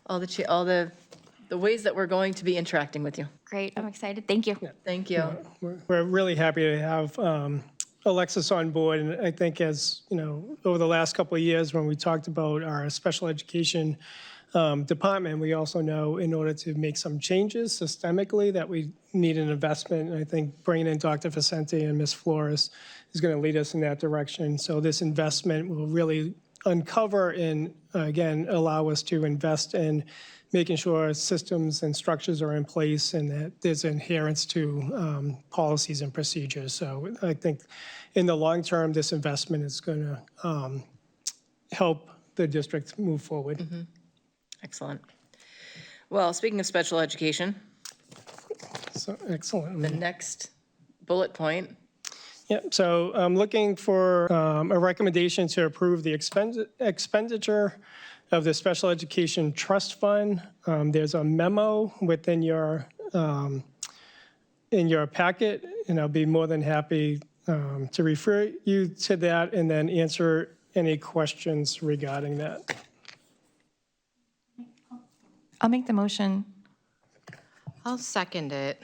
all the ways that we're going to be interacting with you. Great, I'm excited. Thank you. Thank you. We're really happy to have Alexis on board, and I think as, over the last couple of years when we talked about our special education department, we also know in order to make some changes systemically that we need an investment. And I think bringing in Dr. Vicente and Ms. Flores is going to lead us in that direction. So this investment will really uncover and, again, allow us to invest in making sure systems and structures are in place and that there's adherence to policies and procedures. So I think in the long term, this investment is going to help the district move forward. Excellent. Well, speaking of special education, So, excellent. the next bullet point. Yeah, so I'm looking for a recommendation to approve the expenditure of the Special Education Trust Fund. There's a memo within in your packet, and I'll be more than happy to refer you to that and then answer any questions regarding that. I'll make the motion. I'll second it.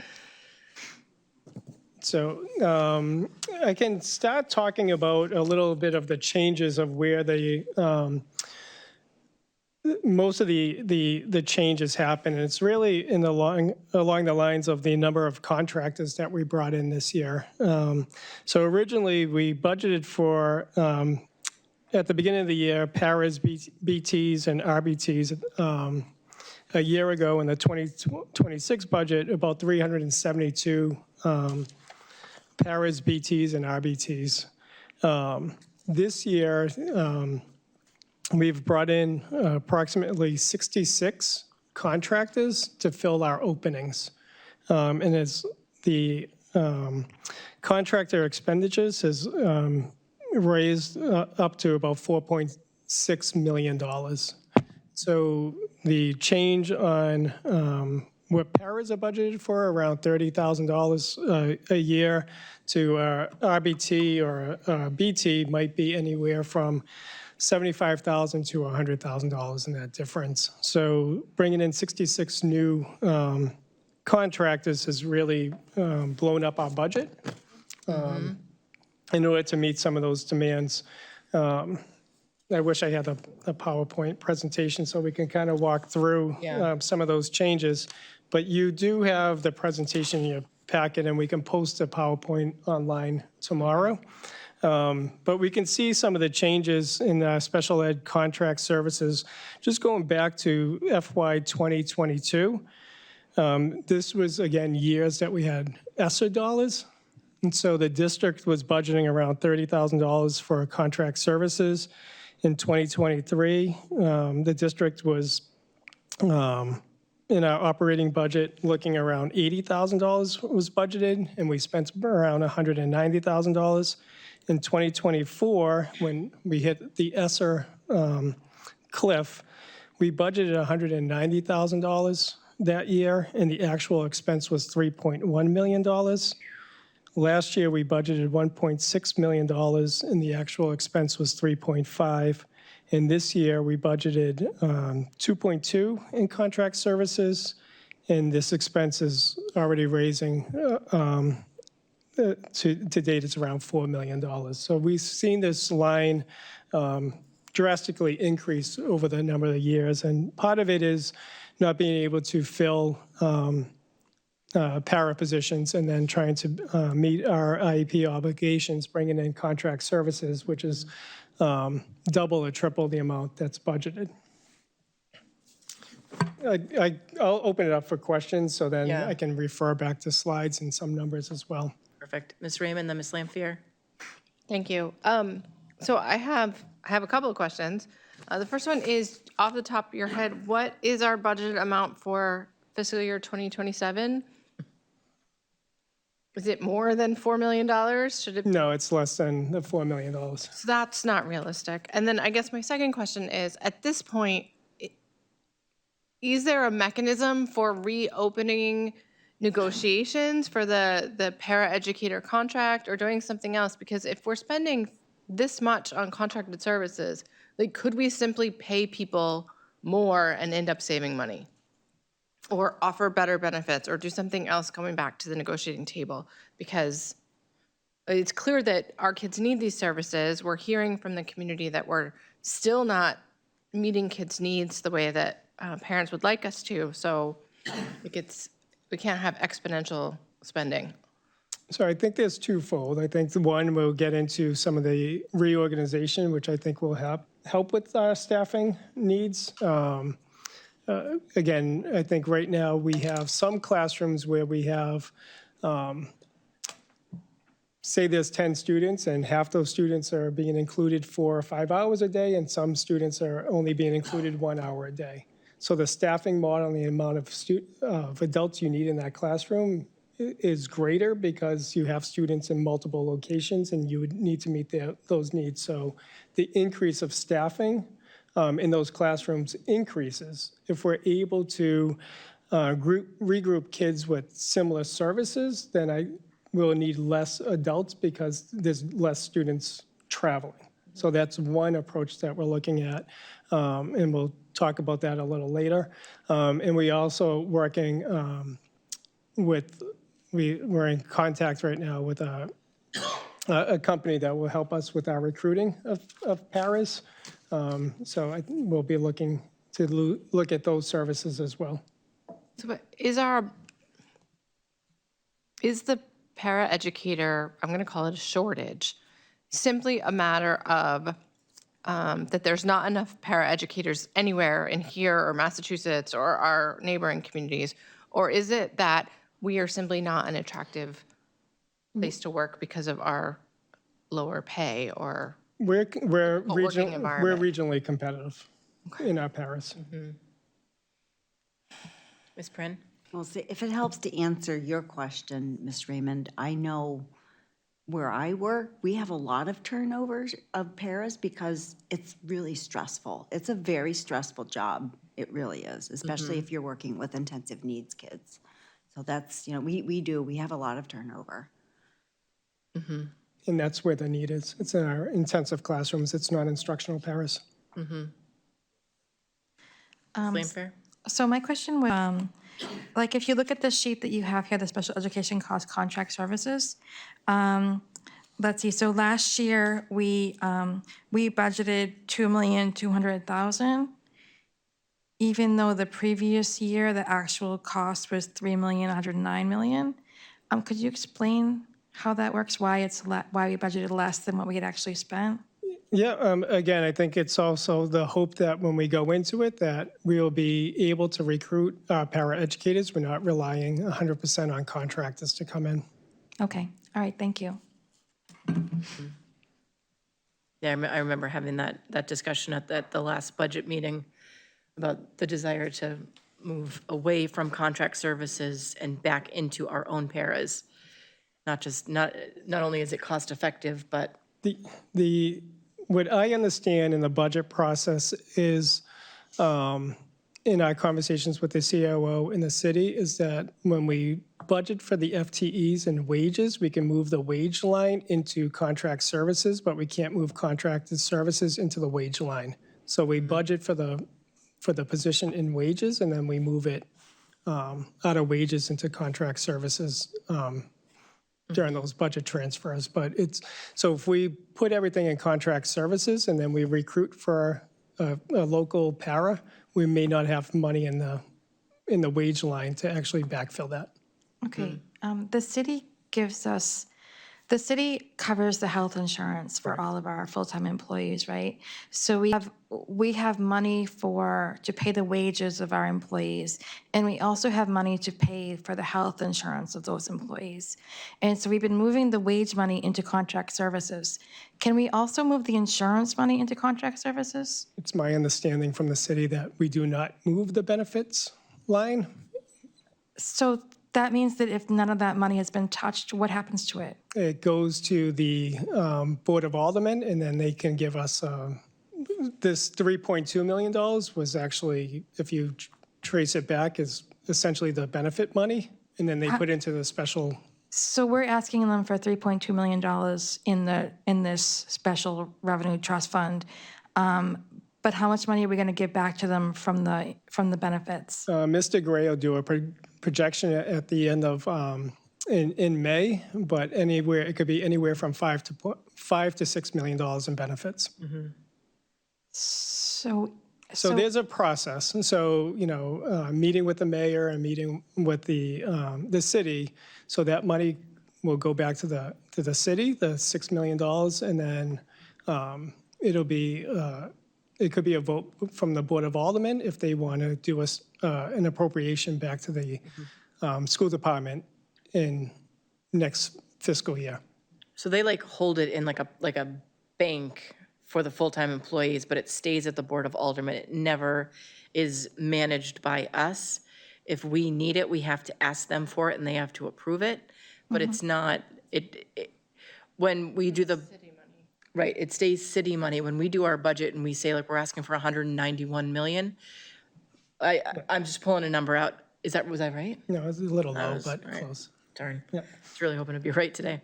So I can start talking about a little bit of the changes of where most of the changes happen. And it's really along the lines of the number of contractors that we brought in this year. So originally we budgeted for, at the beginning of the year, paras, BTs, and RBTs. A year ago in the 2026 budget, about 372 paras, BTs, and RBTs. This year, we've brought in approximately 66 contractors to fill our openings. And as the contractor expenditures has raised up to about $4.6 million. So the change on what paras are budgeted for, around $30,000 a year, to RBT or BT might be anywhere from $75,000 to $100,000 in that difference. So bringing in 66 new contractors has really blown up our budget in order to meet some of those demands. I wish I had a PowerPoint presentation so we can kind of walk through some of those changes. But you do have the presentation in your packet, and we can post a PowerPoint online tomorrow. But we can see some of the changes in special ed contract services. Just going back to FY 2022, this was, again, years that we had ESSER dollars. And so the district was budgeting around $30,000 for contract services. In 2023, the district was in our operating budget, looking around $80,000 was budgeted, and we spent around $190,000. In 2024, when we hit the ESSER cliff, we budgeted $190,000 that year, and the actual expense was $3.1 million. Last year, we budgeted $1.6 million, and the actual expense was $3.5 million. And this year, we budgeted 2.2 in contract services, and this expense is already raising, to date, it's around $4 million. So we've seen this line drastically increase over the number of years, and part of it is not being able to fill para positions and then trying to meet our IEP obligations, bringing in contract services, which is double or triple the amount that's budgeted. I'll open it up for questions, so then Yeah. I can refer back to slides and some numbers as well. Perfect. Ms. Raymond, then Ms. Lampier. Thank you. So I have a couple of questions. The first one is, off the top of your head, what is our budgeted amount for fiscal year 2027? Is it more than $4 million? Should it? No, it's less than the $4 million. So that's not realistic. And then I guess my second question is, at this point, is there a mechanism for reopening negotiations for the paraeducator contract or doing something else? Because if we're spending this much on contracted services, like, could we simply pay people more and end up saving money? Or offer better benefits, or do something else coming back to the negotiating table? Because it's clear that our kids need these services. We're hearing from the community that we're still not meeting kids' needs the way that parents would like us to. So we can't have exponential spending. So I think there's twofold. I think one, we'll get into some of the reorganization, which I think will help with our staffing needs. Again, I think right now we have some classrooms where we have, say there's 10 students and half those students are being included 4 or 5 hours a day, and some students are only being included 1 hour a day. So the staffing model and the amount of adults you need in that classroom is greater because you have students in multiple locations and you would need to meet those needs. So the increase of staffing in those classrooms increases. If we're able to regroup kids with similar services, then I will need less adults because there's less students traveling. So that's one approach that we're looking at, and we'll talk about that a little later. And we also working we're in contact right now with a company that will help us with our recruiting of paras. So we'll be looking to look at those services as well. So but is the paraeducator, I'm going to call it a shortage, simply a matter of that there's not enough paraeducators anywhere in here or Massachusetts or our neighboring communities? Or is it that we are simply not an attractive place to work because of our lower pay or We're working environment? regionally competitive in our paras. Ms. Prin? Well, see, if it helps to answer your question, Ms. Raymond, I know where I work, we have a lot of turnovers of paras because it's really stressful. It's a very stressful job. It really is, especially if you're working with intensive needs kids. So that's, we have a lot of turnover. And that's where the need is. It's in our intensive classrooms. It's not instructional paras. Ms. Lampier? So my question was, like, if you look at the sheet that you have here, the special education cost contract services, let's see, so last year we budgeted $2,200,000, even though the previous year the actual cost was $3,109,000. Could you explain how that works? Why why we budgeted less than what we had actually spent? Yeah, again, I think it's also the hope that when we go into it, that we will be able to recruit paraeducators. We're not relying 100% on contractors to come in. Okay, All right, thank you. Yeah, I remember having that discussion at the last budget meeting about the desire to move away from contract services and back into our own paras. Not only is it cost effective, but What I understand in the budget process is, in our conversations with the COO in the city, is that when we budget for the FTEs and wages, we can move the wage line into contract services, but we can't move contracted services into the wage line. So we budget for the position in wages, and then we move it out of wages into contract services during those budget transfers. But so if we put everything in contract services and then we recruit for a local para, we may not have money in the wage line to actually backfill that. Okay, the city covers the health insurance for all of our full-time employees, right? So we have money to pay the wages of our employees, and we also have money to pay for the health insurance of those employees. And so we've been moving the wage money into contract services. Can we also move the insurance money into contract services? It's my understanding from the city that we do not move the benefits line. So that means that if none of that money has been touched, what happens to it? It goes to the Board of Aldermen, and then they can give us, this $3.2 million was actually, if you trace it back, is essentially the benefit money, and then they put into the special. So we're asking them for $3.2 million in this special revenue trust fund. But how much money are we going to give back to them from the benefits? Mr. Gray will do a projection at the end of, in May, but it could be anywhere from $5 to $6 million in benefits. So there's a process. And so, meeting with the mayor and meeting with the city, so that money will go back to the city, the $6 million, and then it could be a vote from the Board of Aldermen if they want to do an appropriation back to the school department in next fiscal year. so they hold it in like a bank for the full-time employees, but it stays at the Board of Aldermen. It never is managed by us. If we need it, we have to ask them for it and they have to approve it, but it's not, when we do the. Right, it stays city money. When we do our budget and we say we're asking for 191 million, I'm just pulling a number out. Was I right? No, it's a little low, was but right. close. Darn. Yeah. I was really hoping to be right today.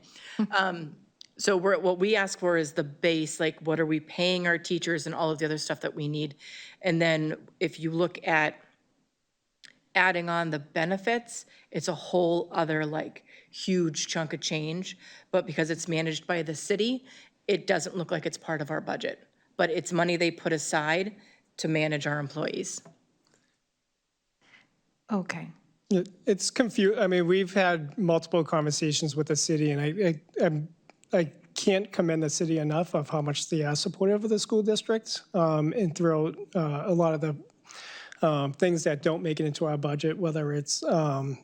So what we ask for is the base, what are we paying our teachers and all of the other stuff that we need. And then if you look at adding on the benefits, it's a whole other huge chunk of change. But because it's managed by the city, it doesn't look like it's part of our budget. But it's money they put aside to manage our employees. Okay. It's confusing. I mean, we've had multiple conversations with the city, and I can't commend the city enough of how much they are supportive of the school districts and throughout a lot of the things that don't make it into our budget, whether it's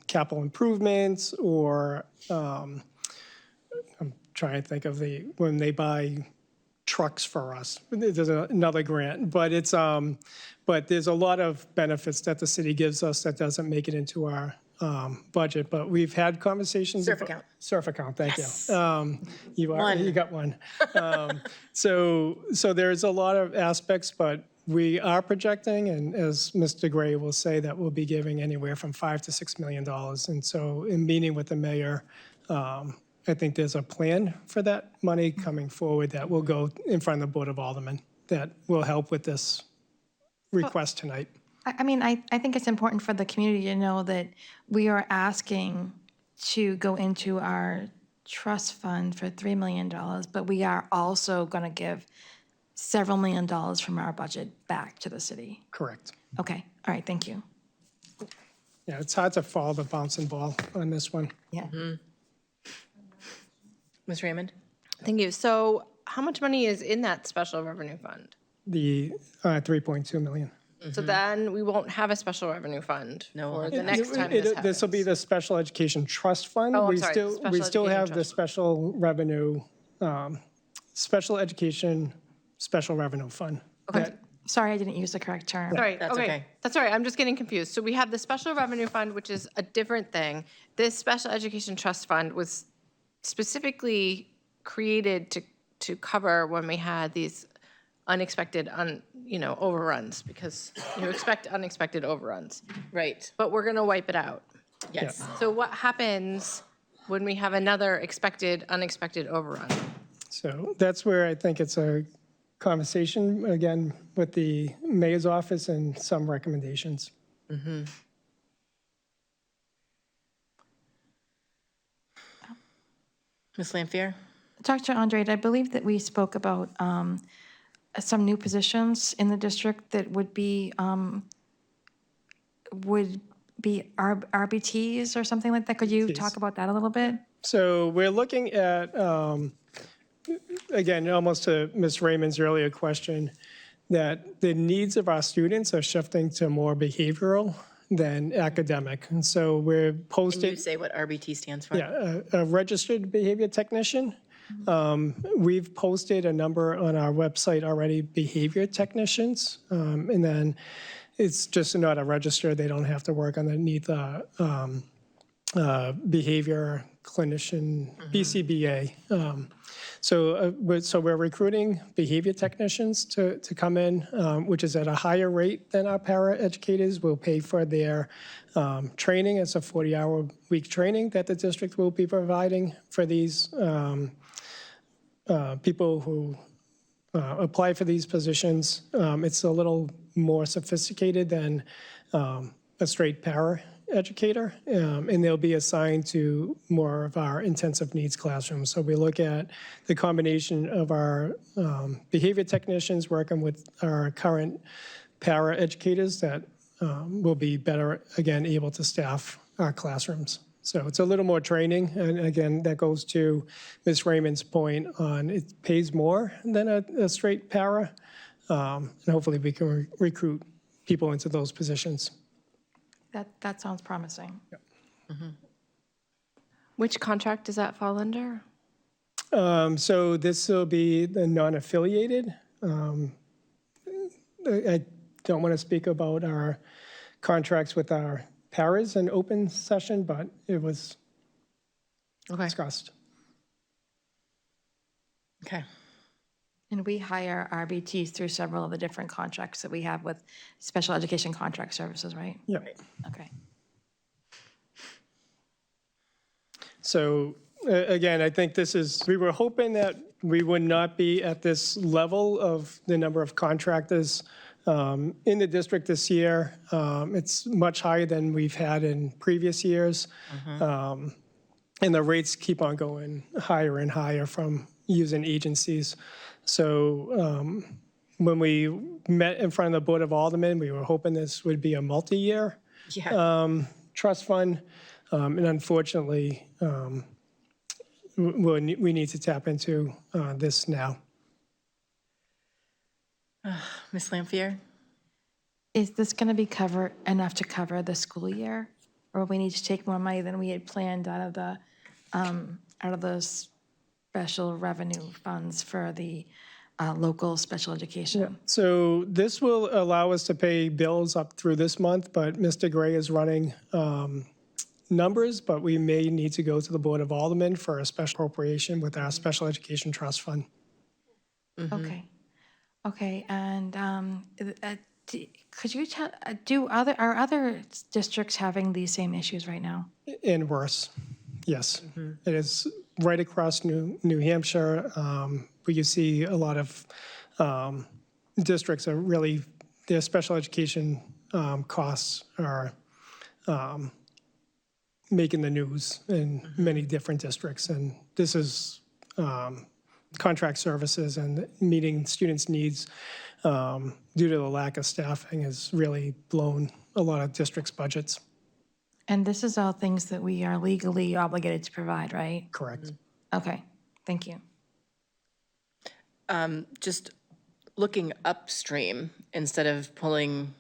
capital improvements or I'm trying to think of when they buy trucks for us. There's another grant, but but there's a lot of benefits that the city gives us that doesn't make it into our budget. But we've had conversations. Surf account. Surf account, thank Yes. you. You got one. So there's a lot of aspects, but we are projecting, and as Mr. Gray will say, that we'll be giving anywhere from $5 to $6 million. And so in meeting with the mayor, I think there's a plan for that money coming forward that will go in front of the Board of Aldermen that will help with this request tonight. I mean, I think it's important for the community to know that we are asking to go into our trust fund for $3 million, but we are also going to give several $1 million from our budget back to the city. Correct. Okay, all right, thank you. Yeah, it's hard to follow the bouncing ball on this one. Yeah. Ms. Raymond? Thank you. So how much money is in that special revenue fund? The 3.2 million. So then we won't have a special revenue fund No, for we'll the have next time this happens. This will be the Special Education Trust Fund. Oh, I'm We sorry, still, Special we still Education have the Trust special revenue, Special Education Special Revenue Fund. Okay. Sorry, I didn't use the correct term. Sorry, That's okay. That's all right, I'm just getting confused. So we have the special revenue fund, which is a different thing. This special education trust fund was specifically created to cover when we had these unexpected, overruns, because you expect unexpected overruns. Right, But we're gonna wipe it out. yes. So what happens when we have another unexpected overrun? So that's where I think it's a conversation, again, with the mayor's office and some recommendations. Ms. Lampier? Dr. Andrade, I believe that we spoke about some new positions in the district that would be RBTs or something like that. Could you talk about that a little bit? So we're looking at, again, almost to Ms. Raymond's earlier question, that the needs of our students are shifting to more behavioral than academic. And so we're Can you posting, say what RBT stands for? yeah, a registered behavior technician. We've posted a number on our website already, behavior technicians. And then it's just not a register. They don't have to work underneath behavior clinician, BCBA. So we're recruiting behavior technicians to come in, which is at a higher rate than our para educators. We'll pay for their training. It's a 40-hour week training that the district will be providing for these people who apply for these positions. It's a little more sophisticated than a straight para educator, and they'll be assigned to more of our intensive needs classrooms. So we look at the combination of our behavior technicians working with our current para educators that will be better, again, able to staff our classrooms. So it's a little more training, and again, that goes to Ms. Raymond's point on it pays more than a straight para, and hopefully we can recruit people into those positions. That sounds promising. Which contract does that fall under? So this will be the non-affiliated. I don't want to speak about our contracts with our paras in open session, but it was discussed. Okay. And we hire RBTs through several of the different contracts that we have with special education contract services, right? Yeah. Okay. So again, I think we were hoping that we would not be at this level of the number of contractors in the district this year. It's much higher than we've had in previous years. And the rates keep on going higher and higher from using agencies. So when we met in front of the Board of Aldermen, we were hoping this would be a multi-year trust fund. And unfortunately, we need to tap into this now. Ms. Lampier? Is this going to be enough to cover the school year? Or we need to take more money than we had planned out of the special revenue funds for the local special education? So this will allow us to pay bills up through this month, but Mr. Gray is running numbers, but we may need to go to the Board of Aldermen for a special appropriation with our Special Education Trust Fund. Okay, and could you tell, are other districts having these same issues right now? And worse, yes. It is right across New Hampshire, where you see a lot of districts are really, their special education costs are making the news in many different districts. And this is contract services and meeting students' needs due to the lack of staffing has really blown a lot of districts' budgets. And this is all things that we are legally obligated to provide, right? Correct. Okay, thank you. Just looking upstream instead of pulling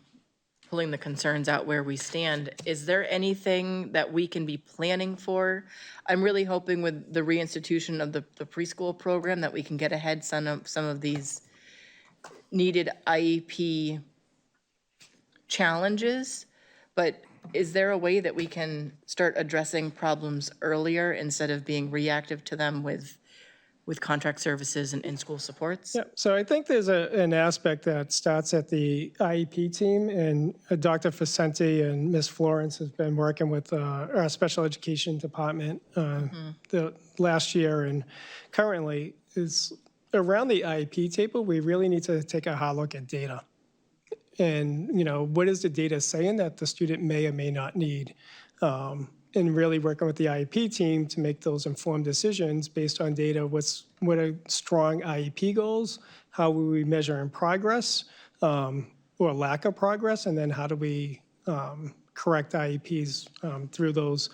pulling the concerns out where we stand. Is there anything that we can be planning for? I'm really hoping with the reinstitution of the preschool program that we can get ahead some of these needed IEP challenges. But is there a way that we can start addressing problems earlier instead of being reactive to them with contract services and in-school supports? Yeah, so I think there's an aspect that starts at the IEP team, and Dr. Facenti and Ms. Florence has been working with our special education department the last year, and currently is around the IEP table. We really need to take a hard look at data. And, what is the data saying that the student may or may not need? And really working with the IEP team to make those informed decisions based on data. What are strong IEP goals? How will we measure in progress or lack of progress? And then how do we correct IEPs through those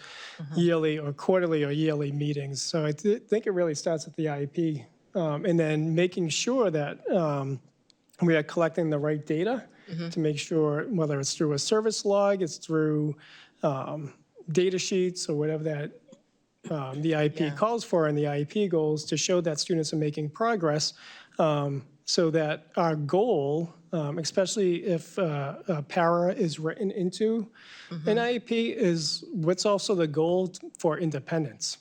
yearly or quarterly or yearly meetings? So I think it really starts at the IEP. And then making sure that we are collecting the right data to make sure, whether it's through a service log, it's through data sheets or whatever that the IEP calls for and the IEP goals, to show that students are making progress, so that our goal, especially if a para is written into an IEP, is what's also the goal for independence.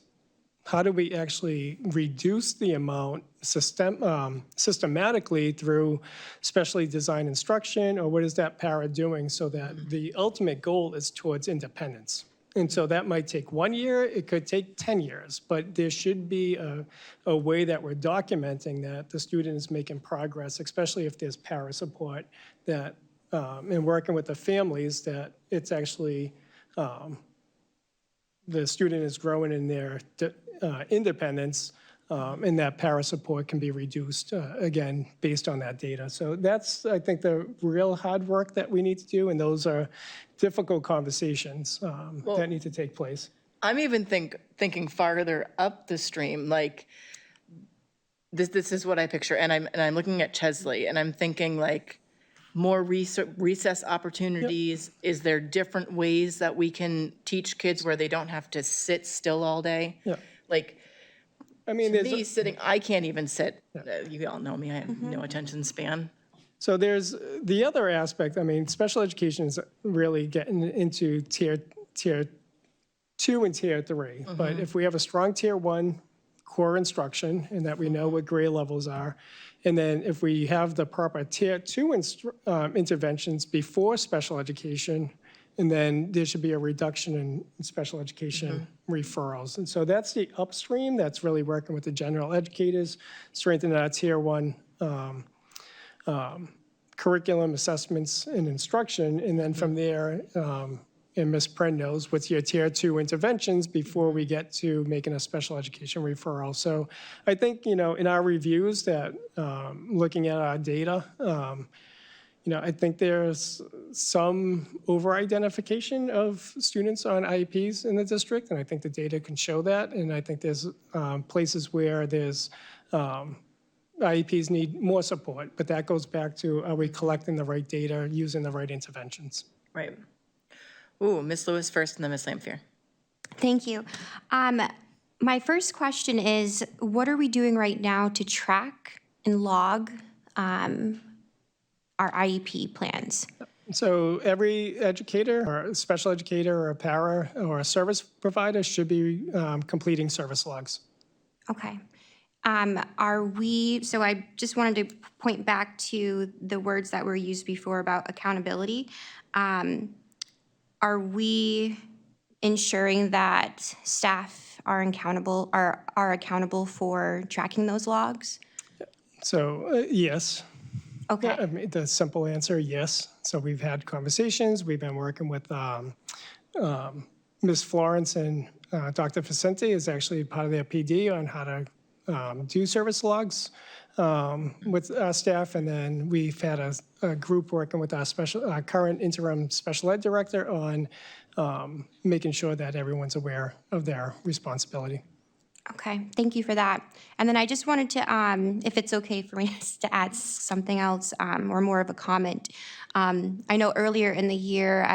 How do we actually reduce the amount systematically through specially designed instruction, or what is that para doing so that the ultimate goal is towards independence? And so that might take 1 year, it could take 10 years, but there should be a way that we're documenting that the student is making progress, especially if there's para support, that, and working with the families, that it's actually, the student is growing in their independence, and that para support can be reduced, again, based on that data. So that's, I think, the real hard work that we need to do, and those are difficult conversations that need to take place. I'm even thinking farther up the stream, like, this is what I picture, and I'm looking at Chesley, and I'm thinking, like, more recess opportunities. Yep. Is there different ways that we can teach kids where they don't have to sit still all day? Yeah. Like, I mean, to me, sitting, I can't even sit. You all know me, I have no attention span. So there's the other aspect. I mean, special education is really getting into tier 2 and tier 3. But if we have a strong tier 1 core instruction, and that we know what grade levels are, and then if we have the proper tier 2 interventions before special education, and then there should be a reduction in special education referrals. And so that's the upstream that's really working with the general educators, strengthening our tier 1 curriculum assessments and instruction. And then from there, and Ms. Pren knows, what's your tier 2 interventions before we get to making a special education referral. So I think, in our reviews that, looking at our data, I think there's some over-identification of students on IEPs in the district, and I think the data can show that. And I think there's places where there's IEPs need more support, but that goes back to, are we collecting the right data, using the right interventions? Right. Ooh, Ms. Lewis first, and then Ms. Lampier. Thank you. My first question is, what are we doing right now to track and log our IEP plans? So every educator, or a special educator, or a para, or a service provider should be completing service logs. Okay. So I just wanted to point back to the words that were used before about accountability. Are we ensuring that staff are accountable for tracking those logs? So yes. Okay. Yeah, I mean, the simple answer, yes. So we've had conversations. We've been working with Ms. Florence, and Dr. Facenti is actually part of their PD on how to do service logs with our staff. And then we've had a group working with our current interim special ed director on making sure that everyone's aware of their responsibility. Okay, thank you for that. And then I just wanted to, if it's okay for me to add something else, or more of a comment. I know earlier in the year,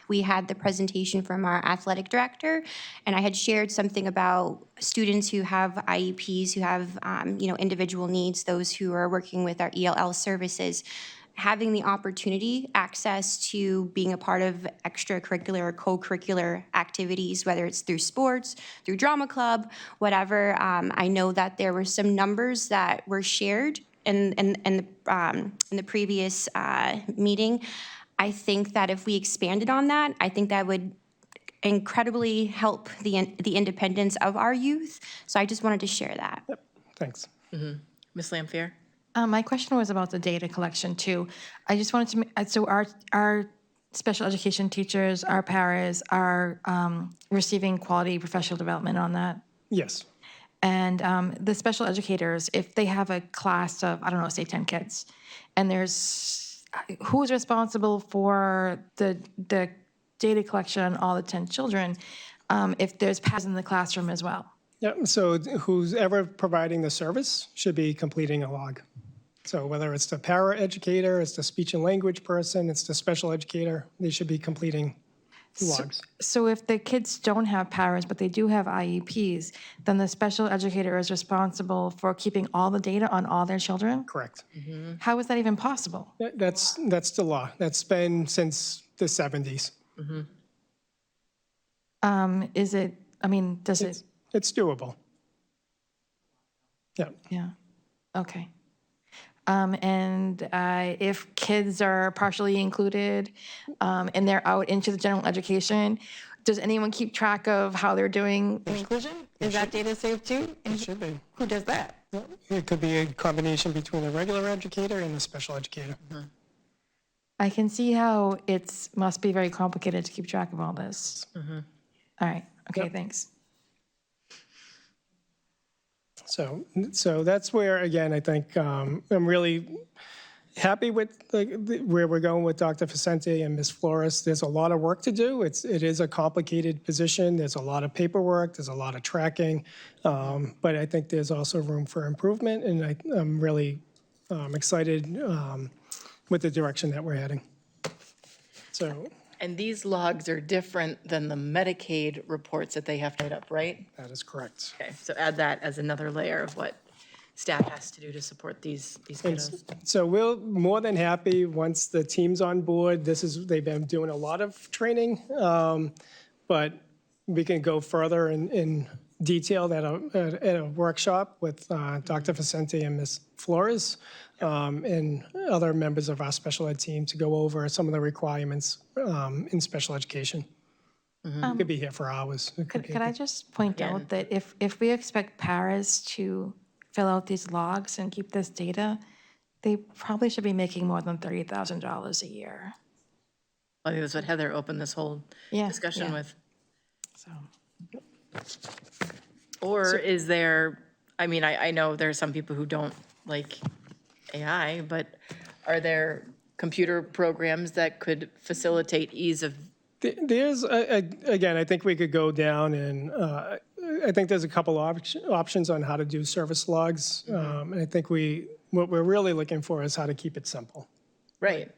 we had the presentation from our athletic director, and I had shared something about students who have IEPs, who have, individual needs, those who are working with our ELL services, having the opportunity, access to being a part of extracurricular or co-curricular activities, whether it's through sports, through drama club, whatever. I know that there were some numbers that were shared in the previous meeting. I think that if we expanded on that, I think that would incredibly help the independence of our youth. So I just wanted to share that. Thanks. Ms. Lampier? My question was about the data collection too. I just wanted to, so our special education teachers, our paras are receiving quality professional development on that? Yes. And the special educators, if they have a class of, I don't know, say 10 kids, and who's responsible for the data collection on all the 10 children if there's paras in the classroom as well? Yeah, so who's ever providing the service should be completing a log. So whether it's the para educator, it's the speech and language person, it's the special educator, they should be completing logs. So if the kids don't have paras, but they do have IEPs, then the special educator is responsible for keeping all the data on all their children? Correct. How is that even possible? That's the law. That's been since the 70s. Is it, I mean, does it? It's doable. Yeah. Yeah, okay. And if kids are partially included and they're out into the general education, does anyone keep track of how they're doing in inclusion? Is that data saved too? It should be. Who does that? It could be a combination between the regular educator and the special educator. I can see how it must be very complicated to keep track of all this. All right, okay, thanks. So that's where, again, I think I'm really happy with where we're going with Dr. Vicente and Ms. Flores. There's a lot of work to do. It is a complicated position. There's a lot of paperwork. There's a lot of tracking. But I think there's also room for improvement, and I'm really excited with the direction that we're heading. So. And these logs are different than the Medicaid reports that they have to write up, right? That is correct. Okay, so add that as another layer of what staff has to do to support these kiddos. So we're more than happy once the team's on board. They've been doing a lot of training, but we can go further in detail at a workshop with Dr. Vicente and Ms. Flores and other members of our special ed team to go over some of the requirements in special education. We could be here for hours. Could I just point out that if we expect paras to fill out these logs and keep this data, they probably should be making more than $30,000 a year. I think that's what Heather opened this whole discussion with. So. Or is there, I mean, I know there are some people who don't like AI, but are there computer programs that could facilitate ease of? There's, again, I think we could go down and I think there's a couple options on how to do service logs. And I think what we're really looking for is how to keep it simple. Right.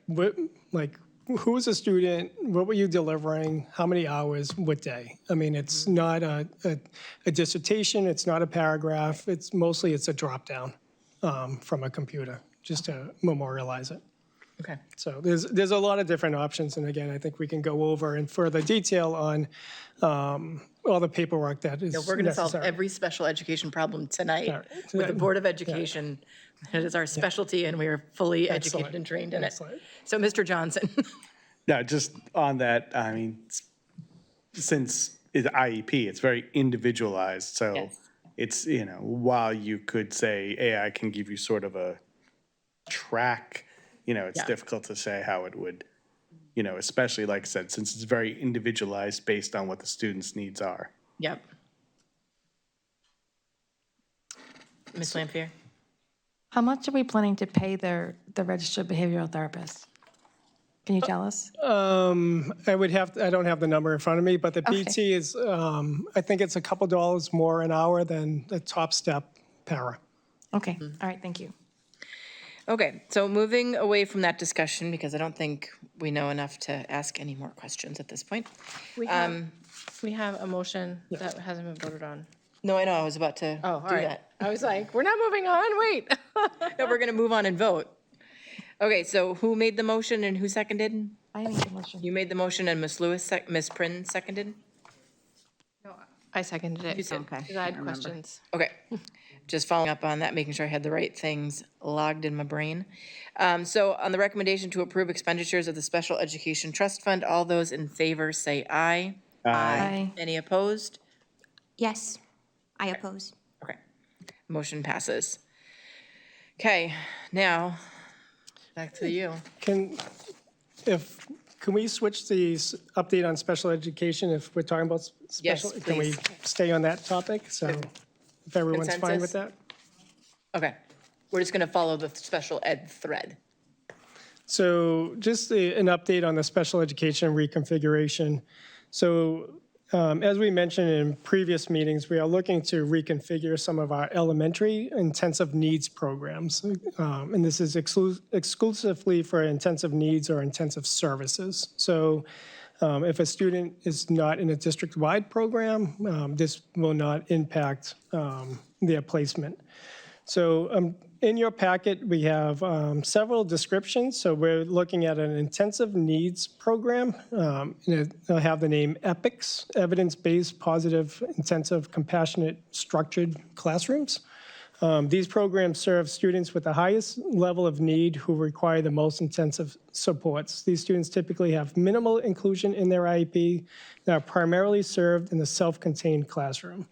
Like, who's a student? What were you delivering? How many hours? What day? I mean, it's not a dissertation. It's not a paragraph. It's a drop down from a computer just to memorialize it. Okay. So there's a lot of different options. And again, I think we can go over in further detail on all the paperwork that is necessary. We're going to solve every special education problem tonight with the Board of Education. It is our specialty, and we are fully educated and trained in it. So, Mr. Johnson. Yeah, just on that, I mean, since it's IEP, it's very individualized. So it's, while you could say AI can give you sort of a track, it's difficult to say how it would, especially, like I said, since it's very individualized based on what the student's needs are. Yep. Ms. Lampier? How much are we planning to pay the registered behavioral therapist? Can you tell us? I don't have the number in front of me, but the BT is, I think it's a couple dollars more an hour than the top step para. Okay, all right, thank you. Okay, so moving away from that discussion, because I don't think we know enough to ask any more questions at this point. We have a motion that hasn't been voted on. No, I know, I was about to Oh, all do right. that. I was like, we're not moving on, wait. No, we're gonna move on and vote. Okay, so who made the motion and who seconded? I made the motion. You made the motion and Ms. Lewis, Ms. Prin seconded? I seconded it. You said- Okay, Because I had I remember. questions. Okay, just following up on that, making sure I had the right things logged in my brain. So on the recommendation to approve expenditures of the Special Education Trust Fund, all those in favor say aye. Aye. Any opposed? Yes, I oppose. Okay, motion passes. Okay, now, back to you. Can we switch the update on special education if we're talking about special? Yes, Can we please. stay on that topic? So if everyone's fine with that? Okay, we're just gonna follow the special ed thread. So just an update on the special education reconfiguration. So as we mentioned in previous meetings, we are looking to reconfigure some of our elementary intensive needs programs. And this is exclusively for intensive needs or intensive services. So if a student is not in a district-wide program, this will not impact their placement. So in your packet, we have several descriptions. So we're looking at an intensive needs program. It'll have the name EPICS, Evidence-Based Positive Intensive Compassionate Structured Classrooms. These programs serve students with the highest level of need who require the most intensive supports. These students typically have minimal inclusion in their IEP and are primarily served in the self-contained classroom.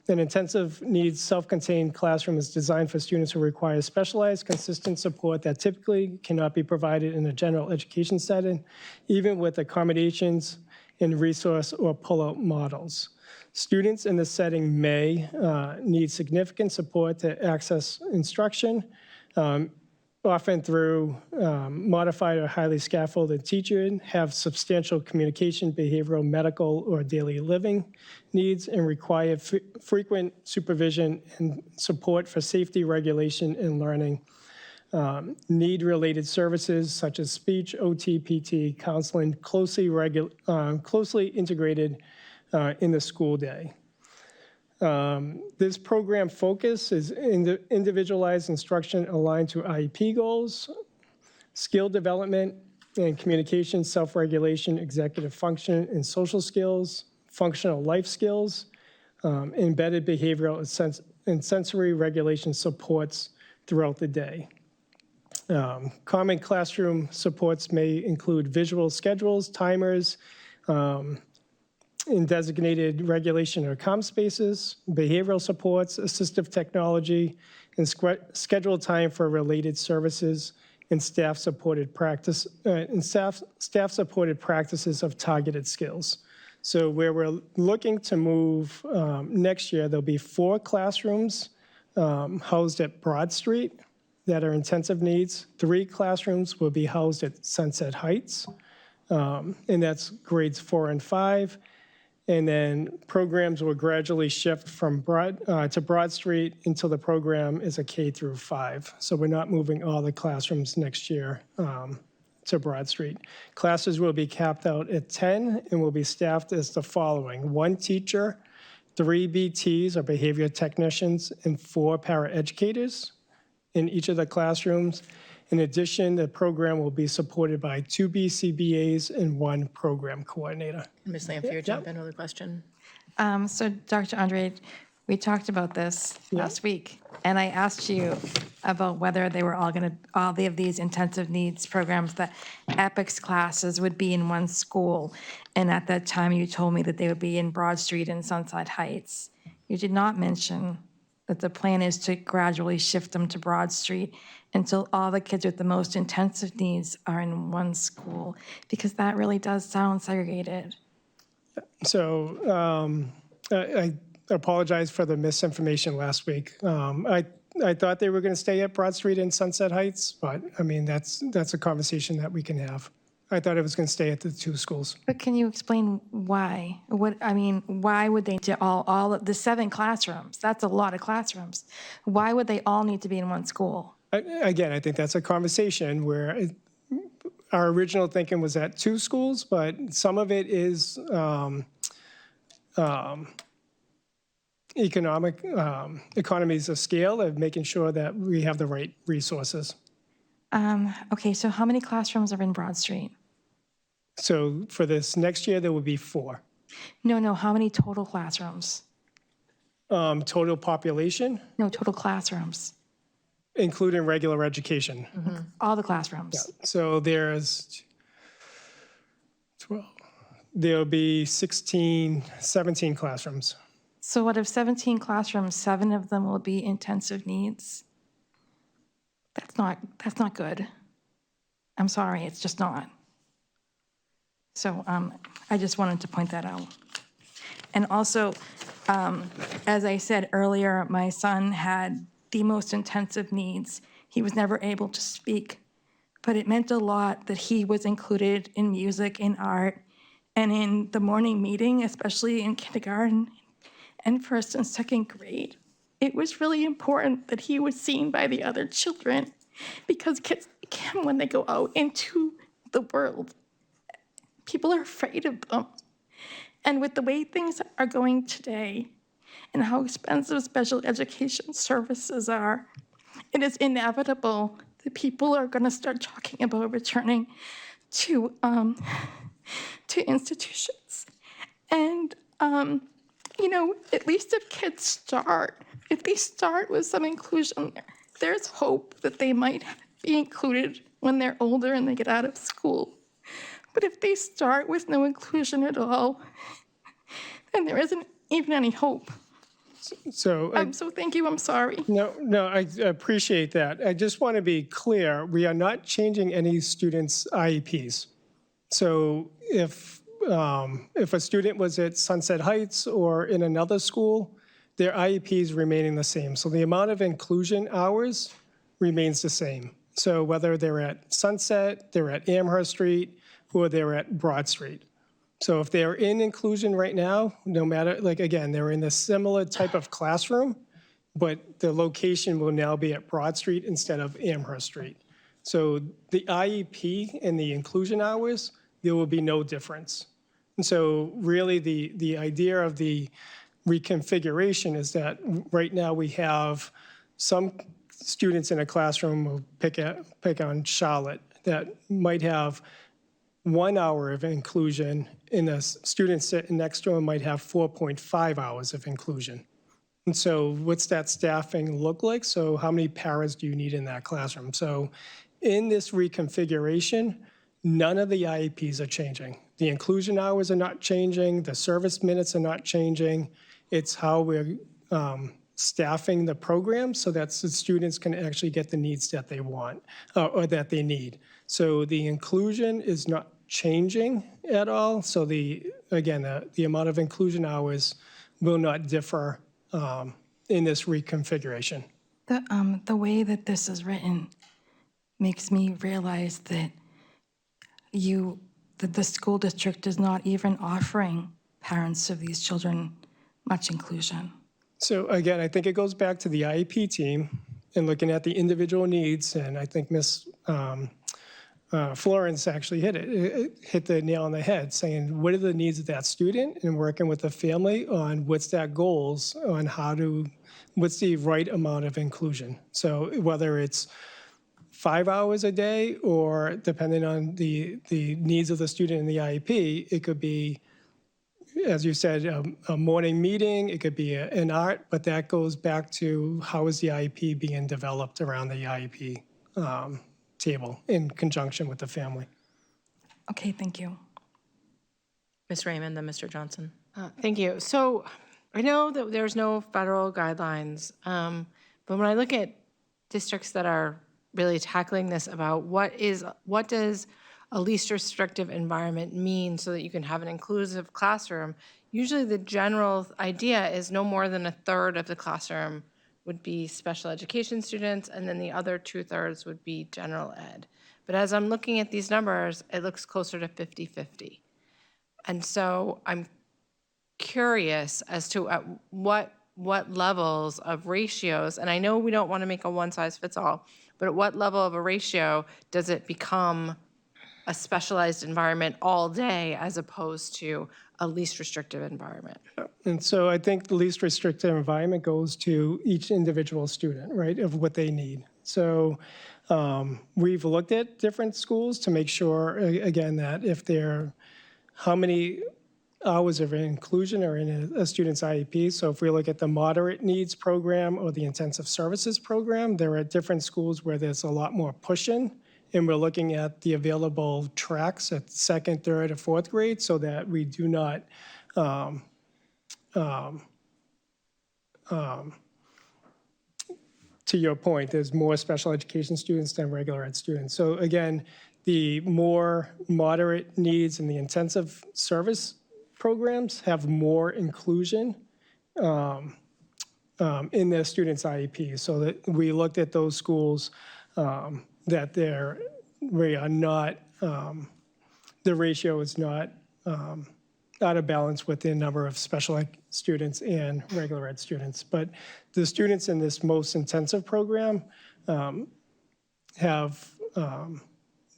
An intensive needs self-contained classroom is designed for students who require specialized, consistent support that typically cannot be provided in a general education setting, even with accommodations in resource or pull-out models. Students in this setting may need significant support to access instruction, often through modified or highly scaffolded teaching, have substantial communication, behavioral, medical, or daily living needs, and require frequent supervision and support for safety, regulation, and learning. Need-related services such as speech, OT, PT, counseling, closely integrated in the school day. This program focus is individualized instruction aligned to IEP goals, skill development and communication, self-regulation, executive function, and social skills, functional life skills, embedded behavioral and sensory regulation supports throughout the day. Common classroom supports may include visual schedules, timers, in designated regulation or comm spaces, behavioral supports, assistive technology, and scheduled time for related services, and staff-supported practices of targeted skills. So where we're looking to move next year, there'll be 4 classrooms housed at Broad Street that are intensive needs. 3 classrooms will be housed at Sunset Heights, and that's grades 4 and 5. And then programs will gradually shift from to Broad Street until the program is a K through 5. So we're not moving all the classrooms next year to Broad Street. Classes will be capped out at 10 and will be staffed as the following: 1 teacher, 3 BTs or behavior technicians, and 4 paraeducators in each of the classrooms. In addition, the program will be supported by 2 BCBAs and 1 program coordinator. Ms. Lampier, jump in with a question. So Dr. Andre, we talked about this last week, and I asked you about whether they were all of these intensive needs programs, the EPICS classes would be in one school. And at that time, you told me that they would be in Broad Street and Sunset Heights. You did not mention that the plan is to gradually shift them to Broad Street until all the kids with the most intensive needs are in one school, because that really does sound segregated. So I apologize for the misinformation last week. I thought they were going to stay at Broad Street and Sunset Heights, but I mean, that's a conversation that we can have. I thought it was going to stay at the 2 schools. But can you explain why? Why would they do all of the 7 classrooms? That's a lot of classrooms. Why would they all need to be in one school? Again, I think that's a conversation where our original thinking was at 2 schools, but some of it is economies of scale of making sure that we have the right resources. Okay, so how many classrooms are in Broad Street? So for this next year, there will be 4. No, how many total classrooms? Total population, No, total classrooms. including regular education. All the classrooms. So there's 12. There'll be 17 classrooms. So out of 17 classrooms, 7 of them will be intensive needs. That's not good. I'm sorry, it's just not. So I just wanted to point that out. And also, as I said earlier, my son had the most intensive needs. He was never able to speak, but it meant a lot that he was included in music, in art, and in the morning meeting, especially in kindergarten and first and second grade. It was really important that he was seen by the other children, because kids, when they go out into the world, people are afraid of them. And with the way things are going today and how expensive special education services are, it is inevitable that people are going to start talking about returning to institutions. And, at least if kids start, if they start with some inclusion, there's hope that they might be included when they're older and they get out of school. But if they start with no inclusion at all, then there isn't even any hope. So So thank you, I'm sorry. No, I appreciate that. I just want to be clear, we are not changing any students' IEPs. So if a student was at Sunset Heights or in another school, their IEP is remaining the same. So the amount of inclusion hours remains the same. So whether they're at Sunset, they're at Amherst Street, or they're at Broad Street. So if they're in inclusion right now, no matter, again, they're in a similar type of classroom, but the location will now be at Broad Street instead of Amherst Street. So the IEP and the inclusion hours, there will be no difference. And so really the idea of the reconfiguration is that right now we have some students in a classroom, we'll pick on Charlotte, that might have 1 hour of inclusion, and the student sitting next to him might have 4.5 hours of inclusion. And so what's that staffing look like? So how many paras do you need in that classroom? So in this reconfiguration, none of the IEPs are changing. The inclusion hours are not changing. The service minutes are not changing. It's how we're staffing the program so that the students can actually get the needs that they want or that they need. So the inclusion is not changing at all. So the amount of inclusion hours will not differ in this reconfiguration. The way that this is written makes me realize that the school district is not even offering parents of these children much inclusion. So again, I think it goes back to the IEP team and looking at the individual needs, and I think Ms. Florence actually hit the nail on the head, saying what are the needs of that student, and working with the family on what's that goals on what's the right amount of inclusion. So whether it's 5 hours a day, or depending on the needs of the student in the IEP, it could be, as you said, a morning meeting, it could be an art, but that goes back to how is the IEP being developed around the IEP table in conjunction with the family. Okay, thank you. Ms. Raymond, then Mr. Johnson. Thank you. So I know that there's no federal guidelines, but when I look at districts that are really tackling this about what does a least restrictive environment mean so that you can have an inclusive classroom, usually the general idea is no more than 1/3 of the classroom would be special education students, and then the other 2/3 would be general ed. But as I'm looking at these numbers, it looks closer to 50-50. And so I'm curious as to at what levels of ratios, and I know we don't want to make a one-size-fits-all, but at what level of a ratio does it become a specialized environment all day as opposed to a least restrictive environment? And so I think the least restrictive environment goes to each individual student, right, of what they need. So we've looked at different schools to make sure, again, that if they're, how many hours of inclusion are in a student's IEP. So if we look at the moderate needs program or the intensive services program, there are different schools where there's a lot more push-in. And we're looking at the available tracks at second, third, or fourth grade so that we do not to your point, there's more special education students than regular ed students. So again, the more moderate needs and the intensive service programs have more inclusion in their students' IEP. So that we looked at those schools that we are not, the ratio is not out of balance with the number of special ed students and regular ed students. But the students in this most intensive program have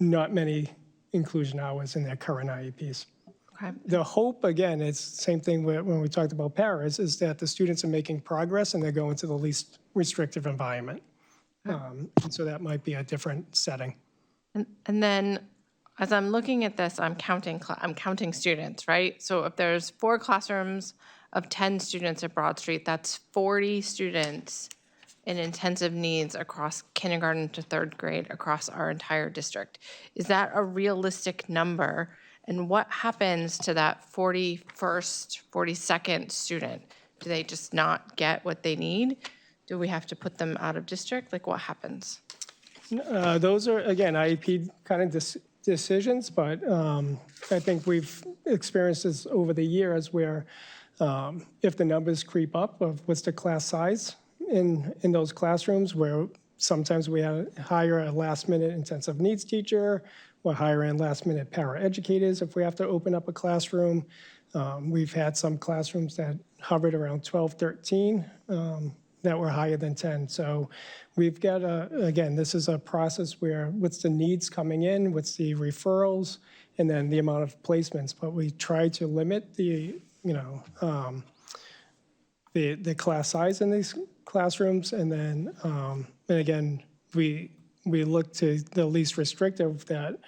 not many inclusion hours in their current IEPs. Okay. The hope, again, is same thing when we talked about paras, is that the students are making progress and they're going to the least restrictive environment. And so that might be a different setting. And then, as I'm looking at this, I'm counting students, right? So if there's 4 classrooms of 10 students at Broad Street, that's 40 students in intensive needs across kindergarten to 3rd grade across our entire district. Is that a realistic number? And what happens to that 41st, 42nd student? Do they just not get what they need? Do we have to put them out of district? Like, what happens? Those are, again, IEP kind of decisions, but I think we've experienced this over the years where if the numbers creep up of what's the class size in those classrooms, where sometimes we hire a last-minute intensive needs teacher, or hire in last-minute para-educators if we have to open up a classroom. We've had some classrooms that hovered around 12, 13, that were higher than 10. So we've got again, this is a process where what's the needs coming in, what's the referrals, and then the amount of placements. But we try to limit the class size in these classrooms, and then and again, we look to the least restrictive that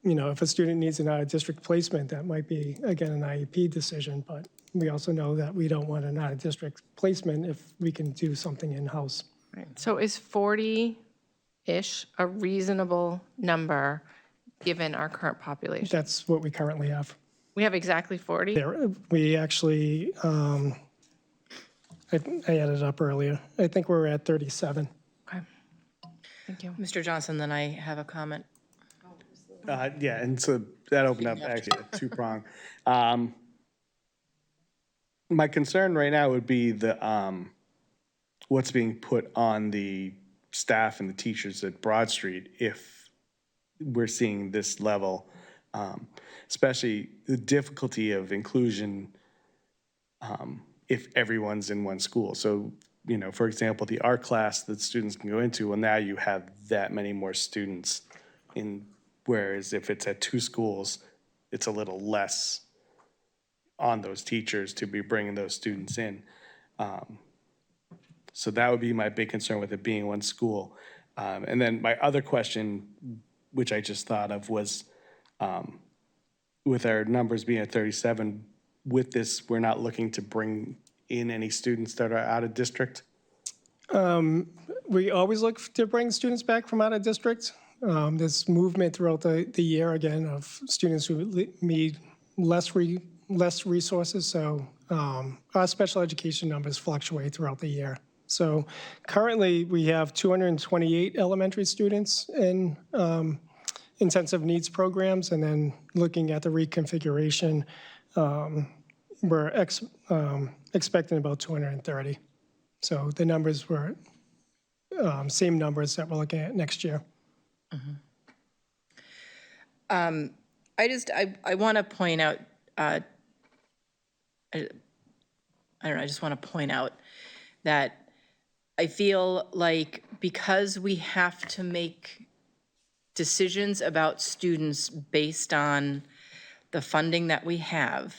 if a student needs an out-of-district placement, that might be, again, an IEP decision, but we also know that we don't want an out-of-district placement if we can do something in-house. Right. So is 40-ish a reasonable number given our current population? That's what we currently have. We have exactly 40? We actually, I added up earlier. I think we're at 37. Okay. Thank you. Mr. Johnson, then I have a comment. Yeah, and so that opened up actually a two-prong. My concern right now would be the what's being put on the staff and the teachers at Broad Street if we're seeing this level, especially the difficulty of inclusion if everyone's in one school. So, for example, the art class that students can go into, well, now you have that many more students in, whereas if it's at 2 schools, it's a little less on those teachers to be bringing those students in. So that would be my big concern with it being one school. And then my other question, which I just thought of, was with our numbers being at 37, with this, we're not looking to bring in any students that are out of district? We always look to bring students back from out of district. There's movement throughout the year, again, of students who need less resources. So our special education numbers fluctuate throughout the year. So currently, we have 228 elementary students in intensive needs programs, and then looking at the reconfiguration, we're expecting about 230. So the numbers were same numbers that we're looking at next year. I want to point out, I don't know, I just want to point out that I feel like because we have to make decisions about students based on the funding that we have,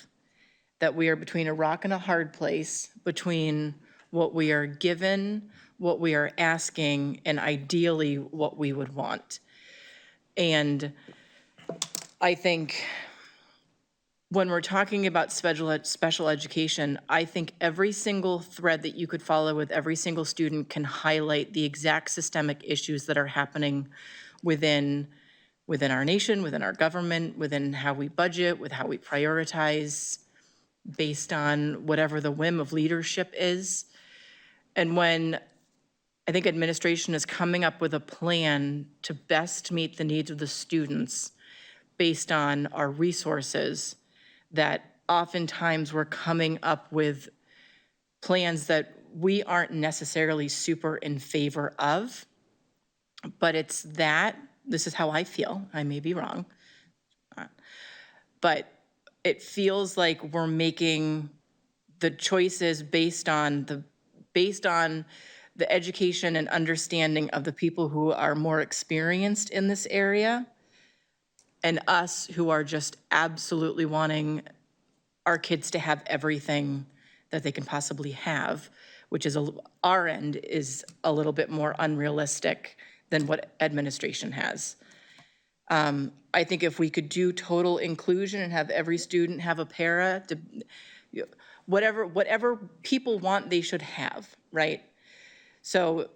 that we are between a rock and a hard place, between what we are given, what we are asking, and ideally what we would want. And I think when we're talking about special education, I think every single thread that you could follow with every single student can highlight the exact systemic issues that are happening within our nation, within our government, within how we budget, with how we prioritize based on whatever the whim of leadership is. And when I think administration is coming up with a plan to best meet the needs of the students based on our resources, that oftentimes we're coming up with plans that we aren't necessarily super in favor of, but it's that, this is how I feel, I may be wrong, but it feels like we're making the choices based on the education and understanding of the people who are more experienced in this area, and us who are just absolutely wanting our kids to have everything that they can possibly have, which is our end is a little bit more unrealistic than what administration has. I think if we could do total inclusion and have every student have a para, whatever people want, they should have, right? So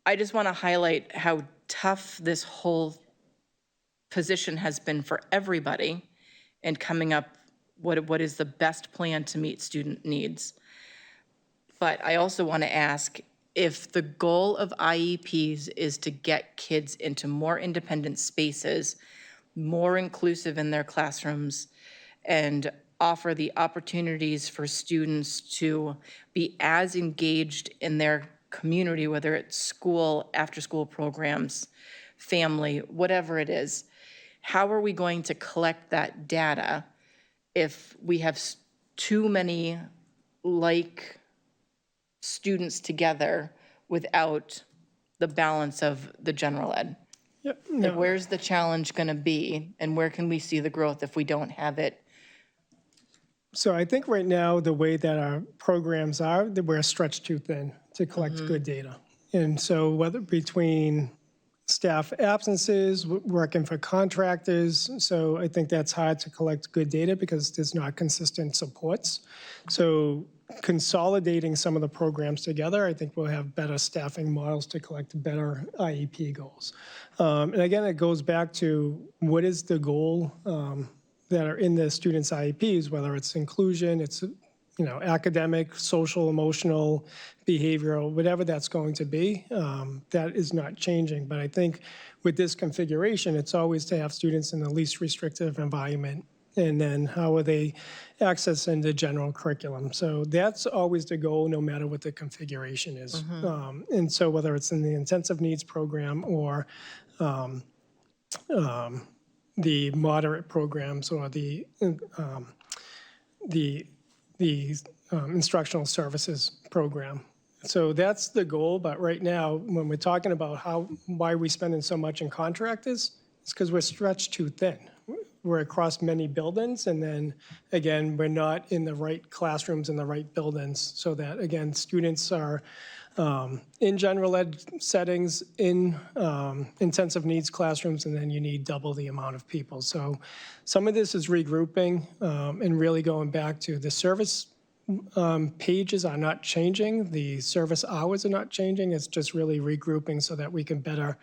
I just want to highlight how tough this whole position has been for everybody and coming up what is the best plan to meet student needs. But I also want to ask, if the goal of IEPs is to get kids into more independent spaces, more inclusive in their classrooms, and offer the opportunities for students to be as engaged in their community, whether it's school, after-school programs, family, whatever it is, how are we going to collect that data if we have too many like students together without the balance of the general ed? Yep, Like, no, where's the challenge gonna be, and where can we see the growth if we don't have it? so I think right now, the way that our programs are, that we're stretched too thin to collect good data. And so whether between staff absences, working for contractors, so I think that's hard to collect good data because there's not consistent supports. So consolidating some of the programs together, I think we'll have better staffing models to collect better IEP goals. And again, it goes back to what is the goal that are in the students' IEPs, whether it's inclusion, it's academic, social, emotional, behavioral, whatever that's going to be, that is not changing. But I think with this configuration, it's always to have students in the least restrictive environment, and then how are they accessing the general curriculum? So that's always the goal, no matter what the configuration is. And so whether it's in the intensive needs program or the moderate programs or the instructional services program. So that's the goal, but right now, when we're talking about why we're spending so much in contractors, it's because we're stretched too thin. We're across many buildings, and then, again, we're not in the right classrooms in the right buildings, so that, again, students are in general ed settings, in intensive needs classrooms, and then you need double the amount of people. So some of this is regrouping and really going back to the service pages are not changing, the service hours are not changing, it's just really regrouping so that we can better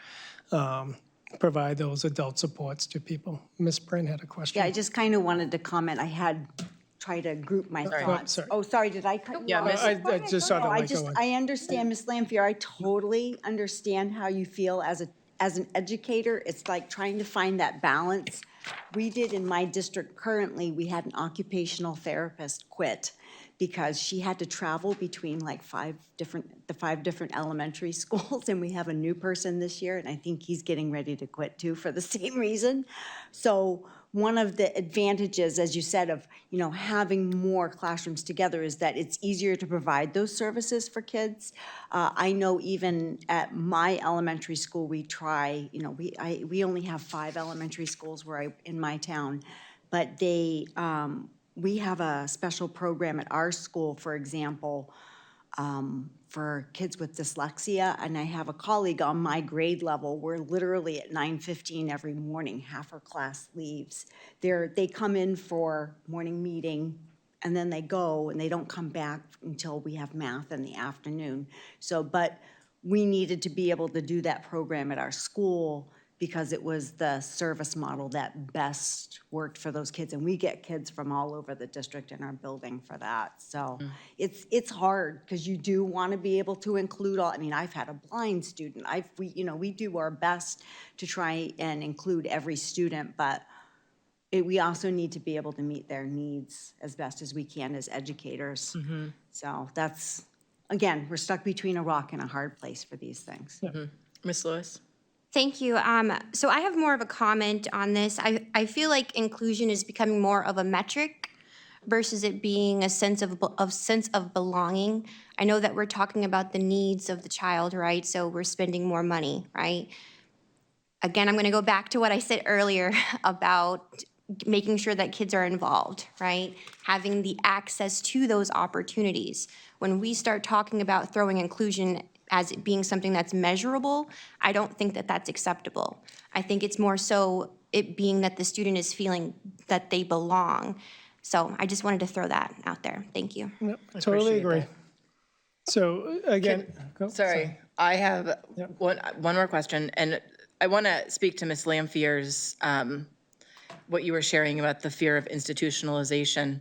provide those adult supports to people. Ms. Bryn had a question. Yeah, I just kind of wanted to comment. I had tried to group my thoughts. sorry. Oh, sorry, did I cut you Yeah, off? Miss- I just saw the No, mic going. I understand, Ms. Lampier, I totally understand how you feel as an educator. It's like trying to find that balance. We did in my district currently, we had an occupational therapist quit because she had to travel between like the five different elementary schools, and we have a new person this year, and I think he's getting ready to quit too for the same reason. So one of the advantages, as you said, of, having more classrooms together is that it's easier to provide those services for kids. I know even at my elementary school, we try, we only have 5 elementary schools in my town, but we have a special program at our school, for example, for kids with dyslexia, and I have a colleague on my grade level where literally at 9:15 every morning, half her class leaves. They come in for morning meeting, and then they go, and they don't come back until we have math in the afternoon. But we needed to be able to do that program at our school because it was the service model that best worked for those kids. And we get kids from all over the district in our building for that. So it's hard because you do want to be able to include all, I've had a blind student. We do our best to try and include every student, but we also need to be able to meet their needs as best as we can as educators. So that's, again, we're stuck between a rock and a hard place for these things. Ms. Lewis? Thank you. So I have more of a comment on this. I feel like inclusion is becoming more of a metric versus it being a sense of belonging. I know that we're talking about the needs of the child, right? So we're spending more money, right? Again, I'm going to go back to what I said earlier about making sure that kids are involved, right? Having the access to those opportunities. When we start talking about throwing inclusion as it being something that's measurable, I don't think that that's acceptable. I think it's more so it being that the student is feeling that they belong. So I just wanted to throw that out there. Thank you. Yep, I totally agree. So again, Sorry, I have one more question, and I want to speak to Ms. Lamphier's, what you were sharing about the fear of institutionalization.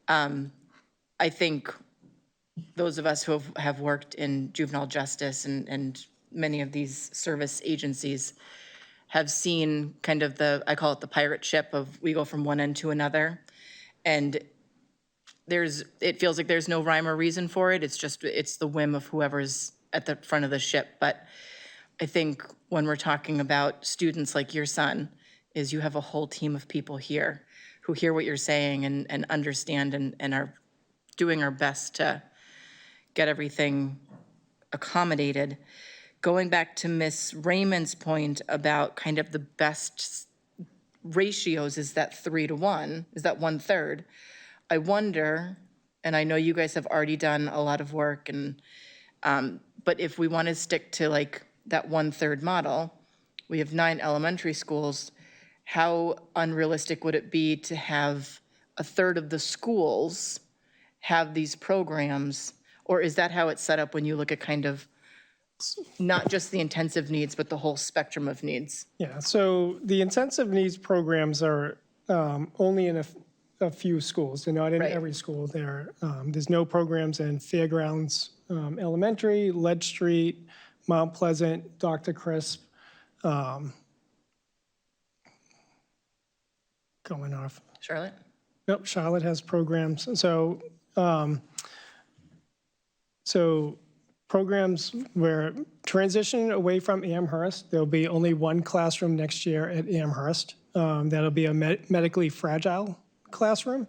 I think those of us who have worked in juvenile justice and many of these service agencies have seen kind of I call it the pirate ship of we go from one end to another. And it feels like there's no rhyme or reason for it. It's the whim of whoever's at the front of the ship. But I think when we're talking about students like your son, is you have a whole team of people here who hear what you're saying and understand and are doing our best to get everything accommodated. Going back to Ms. Raymond's point about kind of the best ratios is that 3-to-1, is that 1/3. I wonder, and I know you guys have already done a lot of work, but if we want to stick to like that 1/3 model, we have 9 elementary schools. How unrealistic would it be to have 1/3 of the schools have these programs? Or is that how it's set up when you look at kind of not just the intensive needs, but the whole spectrum of needs? yeah, so the intensive needs programs are only in a few schools. They're not in Right. every school. There's no programs in Fairgrounds Elementary, Ledge Street, Mount Pleasant, Dr. Crisp. Going off. Charlotte? Nope, Charlotte has programs. So programs where transition away from Amherst, there'll be only 1 classroom next year at Amherst. That'll be a medically fragile classroom.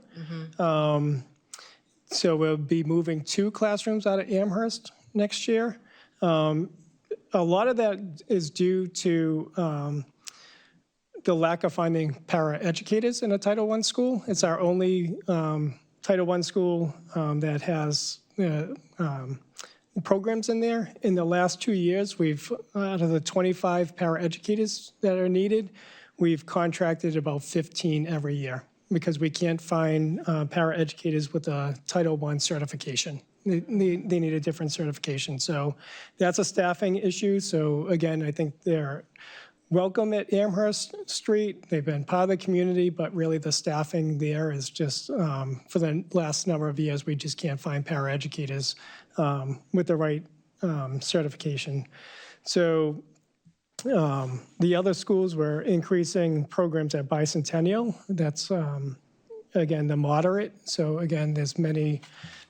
So we'll be moving 2 classrooms out of Amherst next year. A lot of that is due to the lack of finding para-educators in a Title I school. It's our only Title I school that has programs in there. In the last 2 years, out of the 25 para-educators that are needed, we've contracted about 15 every year because we can't find para-educators with a Title I certification. They need a different certification. So that's a staffing issue. So again, I think they're welcome at Amherst Street. They've been part of the community, but really the staffing there is just, for the last number of years, we just can't find paraeducators with the right certification. So the other schools, we're increasing programs at Bicentennial. That's, again, the moderate. So again, there's many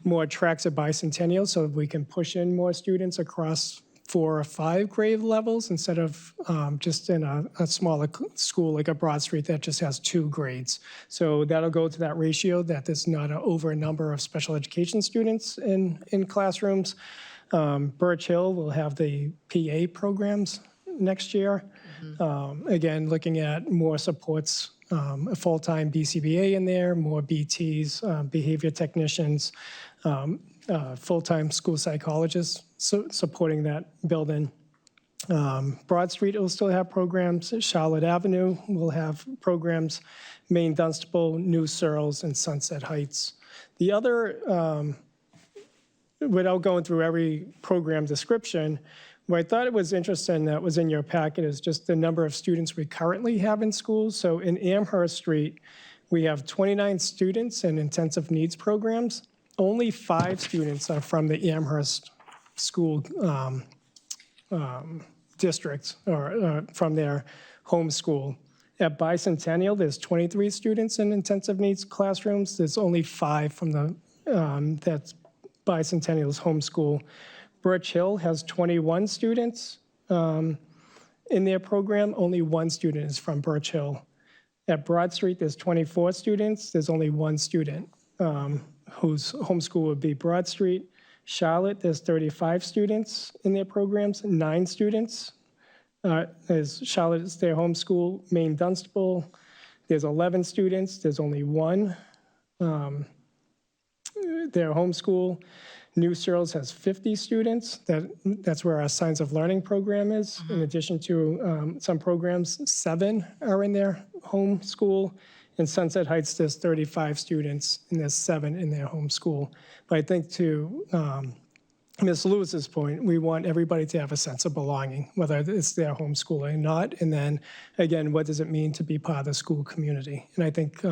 more tracks at Bicentennial so we can push in more students across 4 or 5 grade levels instead of just in a smaller school like a Broad Street that just has 2 grades. So that'll go to that ratio that there's not over a number of special education students in classrooms. Birch Hill will have the PA programs next year. Again, looking at more supports, a full-time BCBA in there, more BTs, behavior technicians, full-time school psychologists supporting that building. Broad Street will still have programs. Charlotte Avenue will have programs. Maine Dunstable, New Searles, and Sunset Heights. The other, without going through every program description, what I thought it was interesting that was in your packet is just the number of students we currently have in schools. So in Amherst Street, we have 29 students in intensive needs programs. Only 5 students are from the Amherst school district or from their home school. At Bicentennial, there's 23 students in intensive needs classrooms. There's only 5 from the that's Bicentennial's home school. Birch Hill has 21 students in their program. Only 1 student is from Birch Hill. At Broad Street, there's 24 students. There's only 1 student whose home school would be Broad Street. Charlotte, there's 35 students in their programs, 9 students. Charlotte is their home school. Maine Dunstable, there's 11 students. There's only 1. Their home school. New Searles has 50 students. That's where our Signs of Learning program is. In addition to some programs, 7 are in their home school. In Sunset Heights, there's 35 students, and there's 7 in their home school. But I think to Ms. Lewis's point, we want everybody to have a sense of belonging, whether it's their home school or not. And then, again, what does it mean to be part of the school community? And I think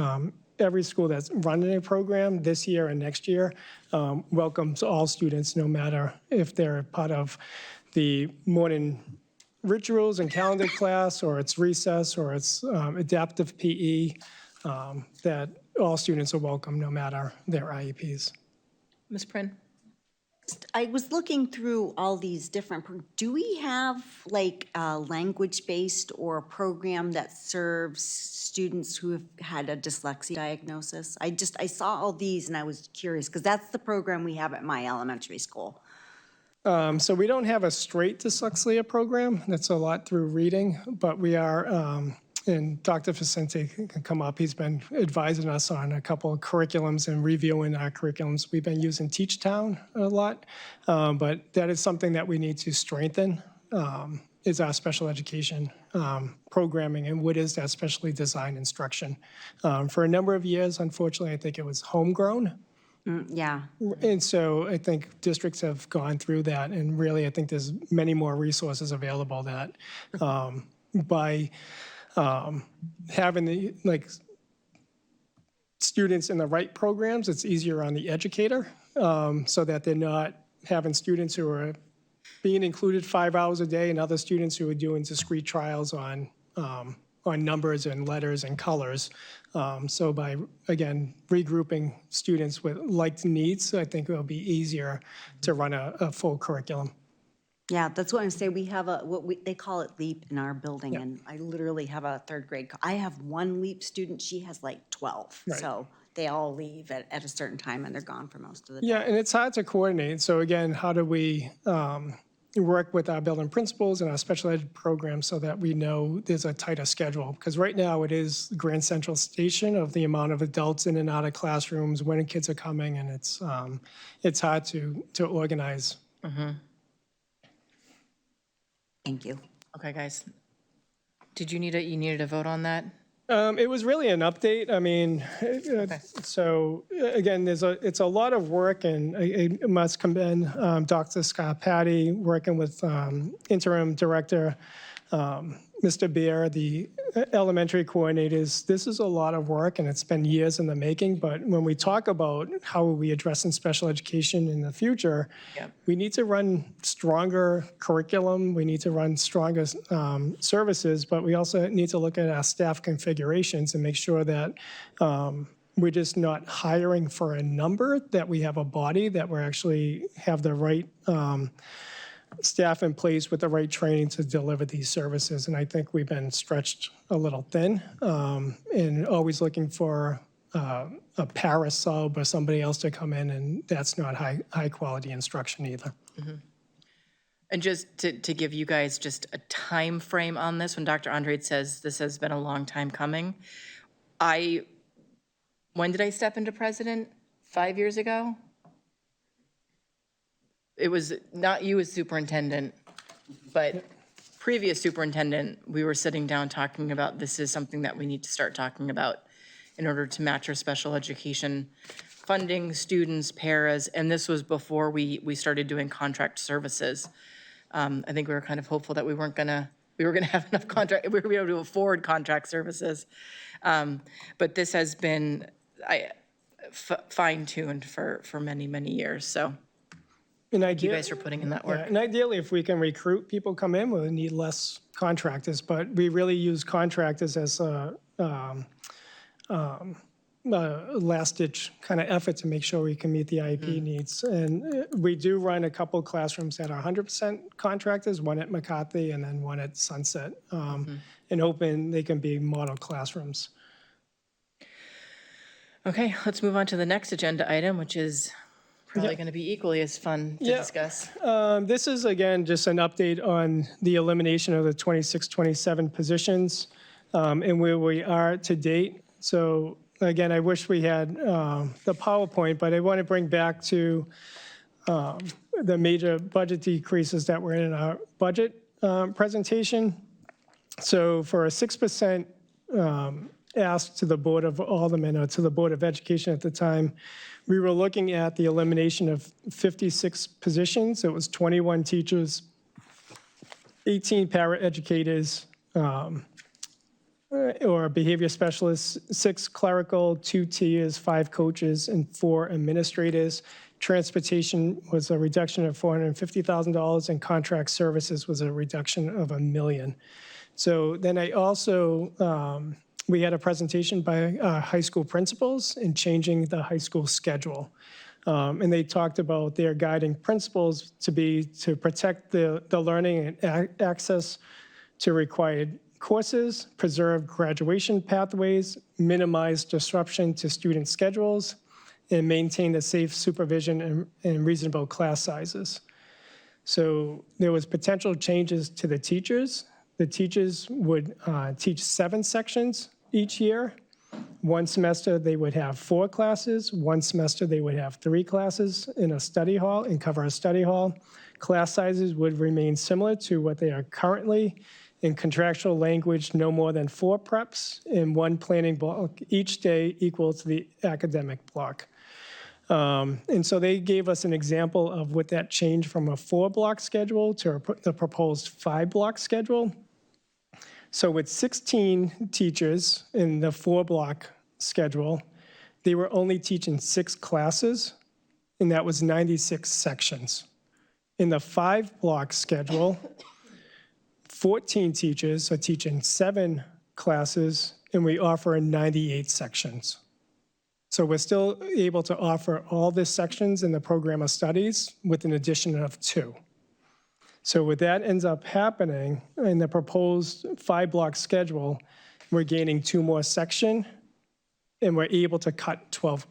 every school that's running a program this year and next year welcomes all students, no matter if they're part of the morning rituals and calendar class, or it's recess, or it's adaptive PE, that all students are welcome, no matter their IEPs. Ms. Prin? I was looking through all these different, do we have like a language-based or a program that serves students who have had a dyslexia diagnosis? I saw all these and I was curious, because that's the program we have at my elementary school. So we don't have a straight dyslexia program. That's a lot through reading, but we are, and Dr. Vicente can come up. He's been advising us on a couple of curriculums and reviewing our curriculums. We've been using Teach Town a lot, but that is something that we need to strengthen, is our special education programming, and what is that specially designed instruction. For a number of years, unfortunately, I think it was homegrown. Yeah. And so I think districts have gone through that, and really I think there's many more resources available that by having the students in the right programs, it's easier on the educator, so that they're not having students who are being included 5 hours a day and other students who are doing discrete trials on numbers and letters and colors. So by, again, regrouping students with liked needs, I think it'll be easier to run a full curriculum. Yeah, that's what I'm saying. We have they call it LEAP in our building, and I literally have a 3rd grade. I have 1 LEAP student. She has like 12. Right. So they all leave at a certain time, and they're gone for most of the day. Yeah, and it's hard to coordinate. So again, how do we work with our building principals and our special ed programs so that we know there's a tighter schedule? Because right now it is the Grand Central Station of the amount of adults in and out of classrooms, when kids are coming, and it's hard to organize. Thank you. Okay, guys. You needed a vote on that? It was really an update. I mean, so again, it's a lot of work, and I must commend Dr. Scott Patty working with interim director Mr. Beer, the elementary coordinators. This is a lot of work, and it's been years in the making. But when we talk about how are we addressing special education in the future, we need to run stronger curriculum. We need to run stronger services, but we also need to look at our staff configurations and make sure that we're just not hiring for a number, that we have a body, that we actually have the right staff in place with the right training to deliver these services. And I think we've been stretched a little thin, and always looking for a para-sub or somebody else to come in, and that's not high-quality instruction either. And just to give you guys just a time frame on this, when Dr. Andrade says this has been a long time coming, when did I step into president? 5 years ago? It was not you as superintendent, but previous superintendent, we were sitting down talking about this is something that we need to start talking about in order to match our special education funding, students, paras, and this was before we started doing contract services. I think we were kind of hopeful that we were gonna have enough contract, we were gonna be able to afford contract services. But this has been fine-tuned for many, many years, so And thank you guys for putting in that work. Yeah, and ideally, if we can recruit people come in, we'll need less contractors, but we really use contractors as a last-ditch kind of effort to make sure we can meet the IEP needs. And we do run a couple classrooms that are 100% contractors, one at McCarthy and then one at Sunset, and hoping they can be model classrooms. Okay, let's move on to the next agenda item, which is probably going to be equally as fun to discuss. This is, again, just an update on the elimination of the 26, 27 positions and where we are to date. So again, I wish we had the PowerPoint, but I want to bring back to the major budget decreases that were in our budget presentation. So for a 6% ask to the Board of Aldermen, or to the Board of Education at the time, we were looking at the elimination of 56 positions. It was 21 teachers, 18 paraeducators, or behavior specialists, 6 clerical, 2 TAs, 5 coaches, and 4 administrators. Transportation was a reduction of $450,000, and contract services was a reduction of $1 million. So then I also, we had a presentation by high school principals in changing the high school schedule. And they talked about their guiding principles to be to protect the learning and access to required courses, preserve graduation pathways, minimize disruption to student schedules, and maintain a safe supervision and reasonable class sizes. So there was potential changes to the teachers. The teachers would teach 7 sections each year. One semester, they would have 4 classes. One semester, they would have 3 classes in a study hall and cover a study hall. Class sizes would remain similar to what they are currently. In contractual language, no more than 4 preps and 1 planning block each day equal to the academic block. And so they gave us an example of what that changed from a 4-block schedule to the proposed 5-block schedule. So with 16 teachers in the 4-block schedule, they were only teaching 6 classes, and that was 96 sections. In the 5-block schedule, 14 teachers are teaching 7 classes, and we offer 98 sections. So we're still able to offer all the sections in the program of studies with an addition of 2. So what that ends up happening in the proposed 5-block schedule, we're gaining 2 more section, and we're able to cut 12,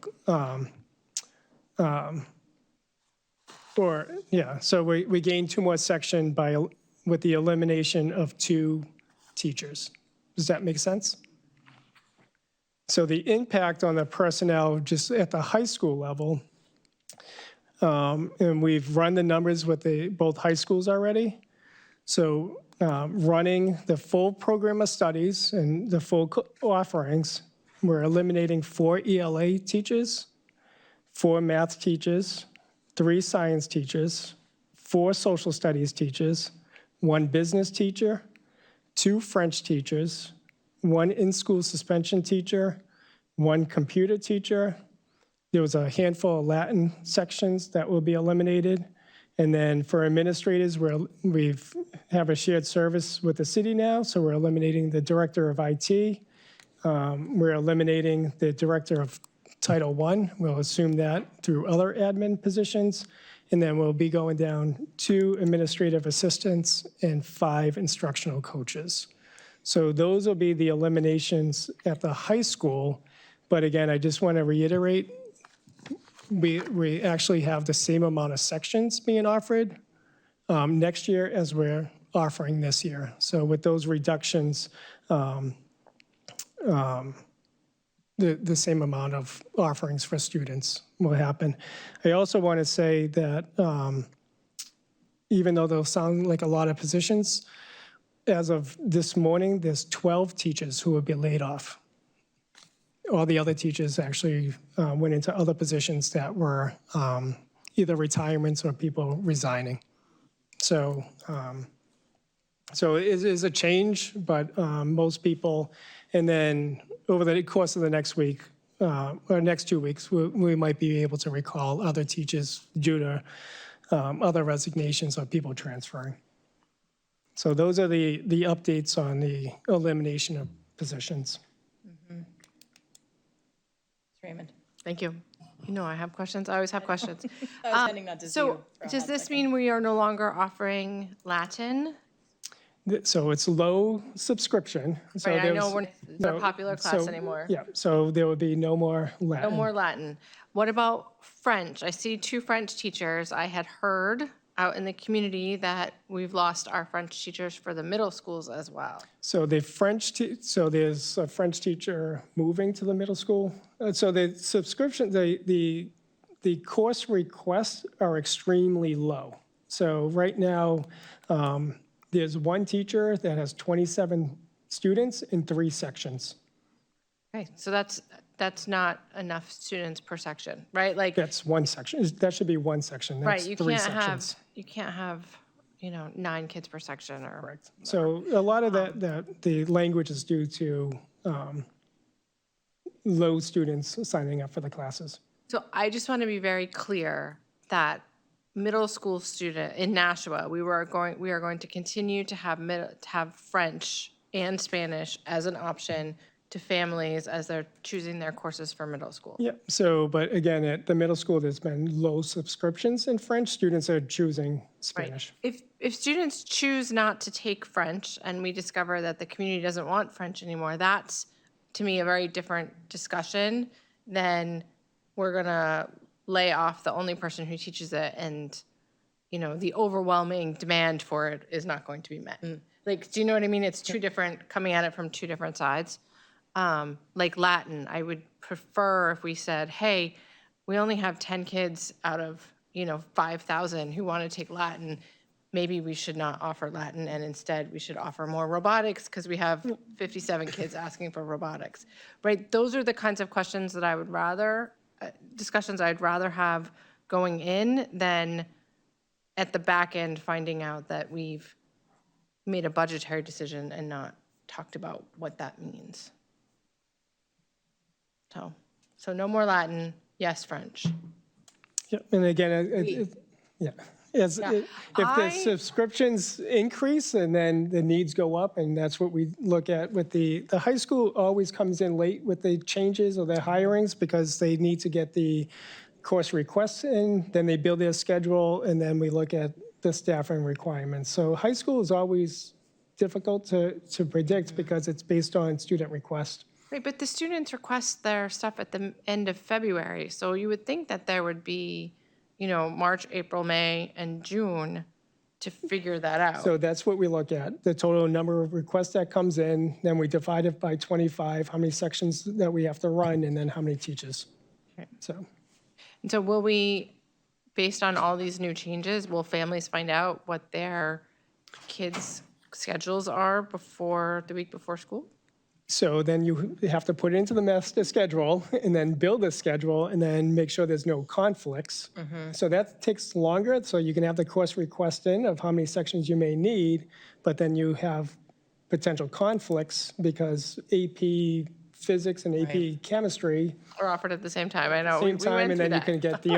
so we gain 2 more section with the elimination of 2 teachers. Does that make sense? So the impact on the personnel just at the high school level, and we've run the numbers with both high schools already. So running the full program of studies and the full offerings, we're eliminating 4 ELA teachers, 4 math teachers, 3 science teachers, 4 social studies teachers, 1 business teacher, 2 French teachers, 1 in-school suspension teacher, 1 computer teacher. There was a handful of Latin sections that will be eliminated. And then for administrators, we have a shared service with the city now, so we're eliminating the director of IT. We're eliminating the director of Title I. We'll assume that through other admin positions. And then we'll be going down 2 administrative assistants and 5 instructional coaches. So those will be the eliminations at the high school. But again, I just want to reiterate, we actually have the same amount of sections being offered next year as we're offering this year. So with those reductions, the same amount of offerings for students will happen. I also want to say that even though they'll sound like a lot of positions, as of this morning, there's 12 teachers who will be laid off. All the other teachers actually went into other positions that were either retirements or people resigning. So, so it is a change, but most people, and then over the course of the next week, or next 2 weeks, we might be able to recall other teachers due to other resignations or people transferring. So those are the updates on the elimination of positions. Raymond. Thank you. You know I have questions. I always have questions. I was intending not to see you So for a does hot this second. mean we are no longer offering Latin? So it's low subscription. So Right, I know there's- we're not a so- popular class so, anymore. Yeah, so there would be no more Latin. No more Latin. What about French? I see 2 French teachers. I had heard out in the community that we've lost our French teachers for the middle schools as well. So the so there's a French teacher moving to the middle school. So the subscription, the course requests are extremely low. So right now, there's 1 teacher that has 27 students in 3 sections. Okay, so that's not enough students per section, right? Like, That's 1 section. That should be 1 section. right, That's you 3 can't sections. have, 9 kids per section or. Correct. So a lot of the language is due to low students signing up for the classes. So I just want to be very clear that middle school student in Nashua, we are going to continue to have French and Spanish as an option to families as they're choosing their courses for middle school. Yeah, so, but again, at the middle school, there's been low subscriptions in French. Students are choosing Spanish. If students choose not to take French and we discover that the community doesn't want French anymore, that's, to me, a very different discussion than we're gonna lay off the only person who teaches it and, the overwhelming demand for it is not going to be met. Like, do you know what I mean? It's two different, coming at it from 2 different sides. Like Latin, I would prefer if we said, hey, we only have 10 kids out of, 5,000 who want to take Latin. Maybe we should not offer Latin and instead we should offer more robotics because we have 57 kids asking for robotics, right? Those are the kinds of questions that I would rather, discussions I'd rather have going in than at the back end finding out that we've made a budgetary decision and not talked about what that means. So no more Latin, yes, French. Yeah, and again, yeah. If the I- subscriptions increase and then the needs go up, and that's what we look at with the high school always comes in late with the changes or their hirings because they need to get the course requests in, then they build their schedule, and then we look at the staffing requirements. So high school is always difficult to predict because it's based on student request. Right, but the students request their stuff at the end of February, so you would think that there would be, March, April, May, and June to figure that out. So that's what we look at, the total number of requests that comes in, then we divide it by 25, how many sections that we have to run, and then how many teachers. So, And so will we, based on all these new changes, will families find out what their kids' schedules are before, the week before school? so then you have to put it into the master schedule, and then build a schedule, and then make sure there's no conflicts. So that takes longer, so you can have the course request in of how many sections you may need, but then you have potential conflicts because AP Physics and AP Chemistry Or offered at the same time, I know. same we time, went and through then you that. can get the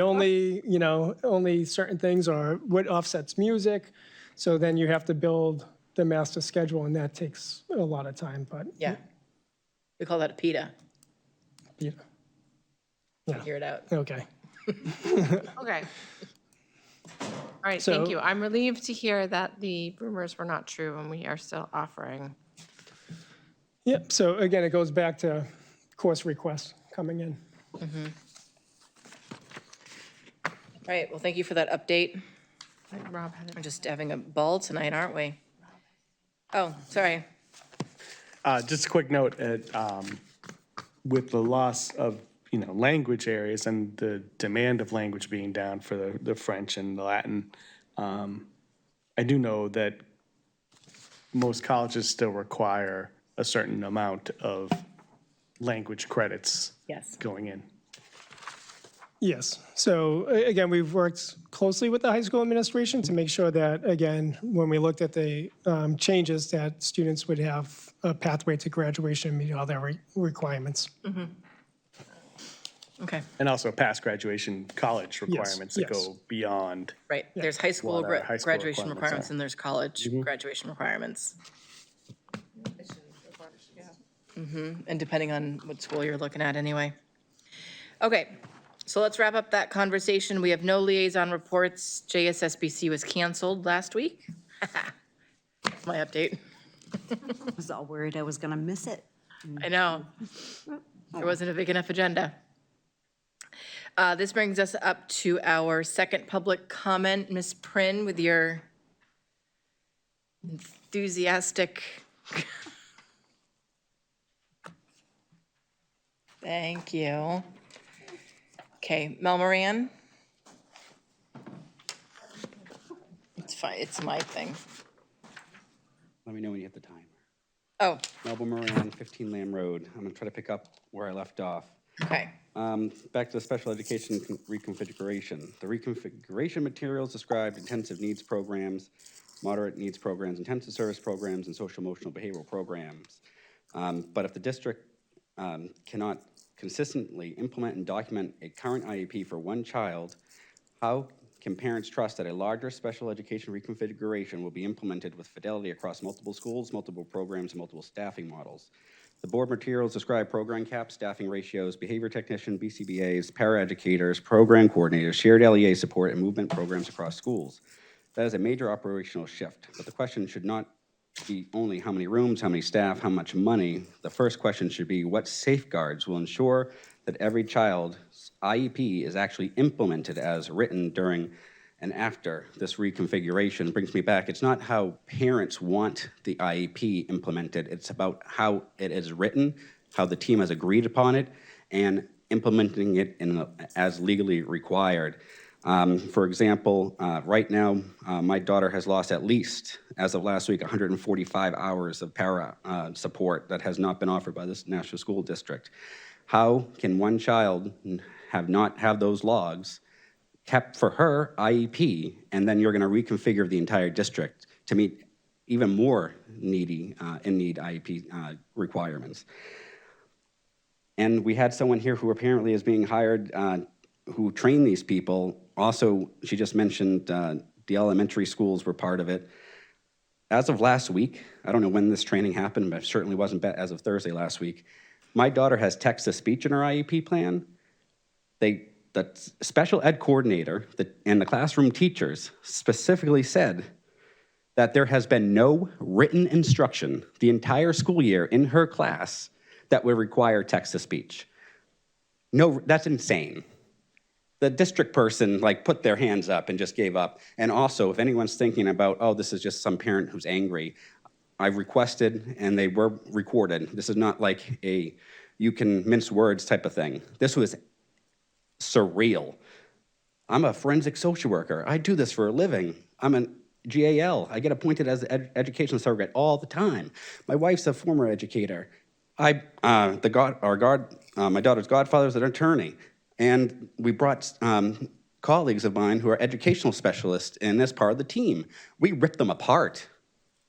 only certain things or what offsets music. So then you have to build the master schedule, and that takes a lot of time, but Yeah. We call that a PITA. yeah. figure it out. Okay. Okay. All right, So- thank you. I'm relieved to hear that the rumors were not true and we are still offering. Yep, so again, it goes back to course requests coming in. All right, well, thank you for that update. Rob had We're just having a ball tonight, aren't we? Oh, sorry. Just a quick note, with the loss of, language areas and the demand of language being down for the French and the Latin, I do know that most colleges still require a certain amount of language credits Yes. going in. Yes. So again, we've worked closely with the high school administration to make sure that, again, when we looked at the changes, that students would have a pathway to graduation, meet all their requirements. Okay, And also past graduation college requirements that yes. go beyond. right. There's high school What our high school graduation requirements requirements are. and there's college graduation requirements. And depending on what school you're looking at anyway. Okay, so let's wrap up that conversation. We have no liaison reports. JSSBC was canceled last week. That's my update. I was all worried I was going to miss it. I know. There wasn't a big enough agenda. This brings us up to our second public comment. Ms. Prin, with your enthusiastic. Thank you. Okay, Mel Moran. It's fine, it's my thing. Let me know when you hit the timer. Oh, Melbourne Moran, 15 Lamb Road. I'm gonna try to pick up where I left off. okay. Back to the special education reconfiguration. The reconfiguration materials described intensive needs programs, moderate needs programs, intensive service programs, and social emotional behavioral programs. But if the district cannot consistently implement and document a current IEP for one child, how can parents trust that a larger special education reconfiguration will be implemented with fidelity across multiple schools, multiple programs, and multiple staffing models? The board materials describe program caps, staffing ratios, behavior technician, BCBAs, paraeducators, program coordinators, shared LEA support, and movement programs across schools. That is a major operational shift, but the question should not be only how many rooms, how many staff, how much money. The first question should be what safeguards will ensure that every child's IEP is actually implemented as written during and after this reconfiguration. Brings me back, it's not how parents want the IEP implemented, it's about how it is written, how the team has agreed upon it, and implementing it as legally required. For example, right now, my daughter has lost at least, as of last week, 145 hours of para support that has not been offered by this Nashua School District. How can one child not have those logs kept for her IEP, and then you're going to reconfigure the entire district to meet even more in-need IEP requirements? And we had someone here who apparently is being hired who trained these people. Also, she just mentioned the elementary schools were part of it. As of last week, I don't know when this training happened, but it certainly wasn't as of Thursday last week, my daughter has text-to-speech in her IEP plan. The special ed coordinator and the classroom teachers specifically said that there has been no written instruction the entire school year in her class that would require text-to-speech. No, that's insane. The district person put their hands up and just gave up. And also, if anyone's thinking about, oh, this is just some parent who's angry, I've requested and they were recorded. This is not like a you can mince words type of thing. This was surreal. I'm a forensic social worker. I do this for a living. I'm an GAL. I get appointed as an educational surrogate all the time. My wife's a former educator. My daughter's godfather is an attorney. And we brought colleagues of mine who are educational specialists in this part of the team. We ripped them apart,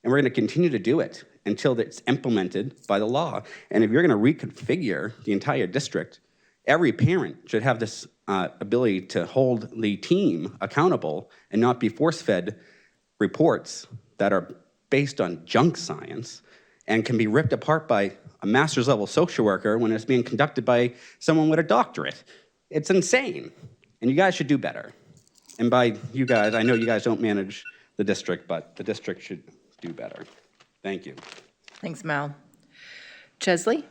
and we're going to continue to do it until it's implemented by the law. And if you're going to reconfigure the entire district, every parent should have this ability to hold the team accountable and not be force-fed reports that are based on junk science and can be ripped apart by a master's level social worker when it's being conducted by someone with a doctorate. It's insane, and you guys should do better. And by you guys, I know you guys don't manage the district, but the district should do better. Thank you. Thanks, Mal. Chesley?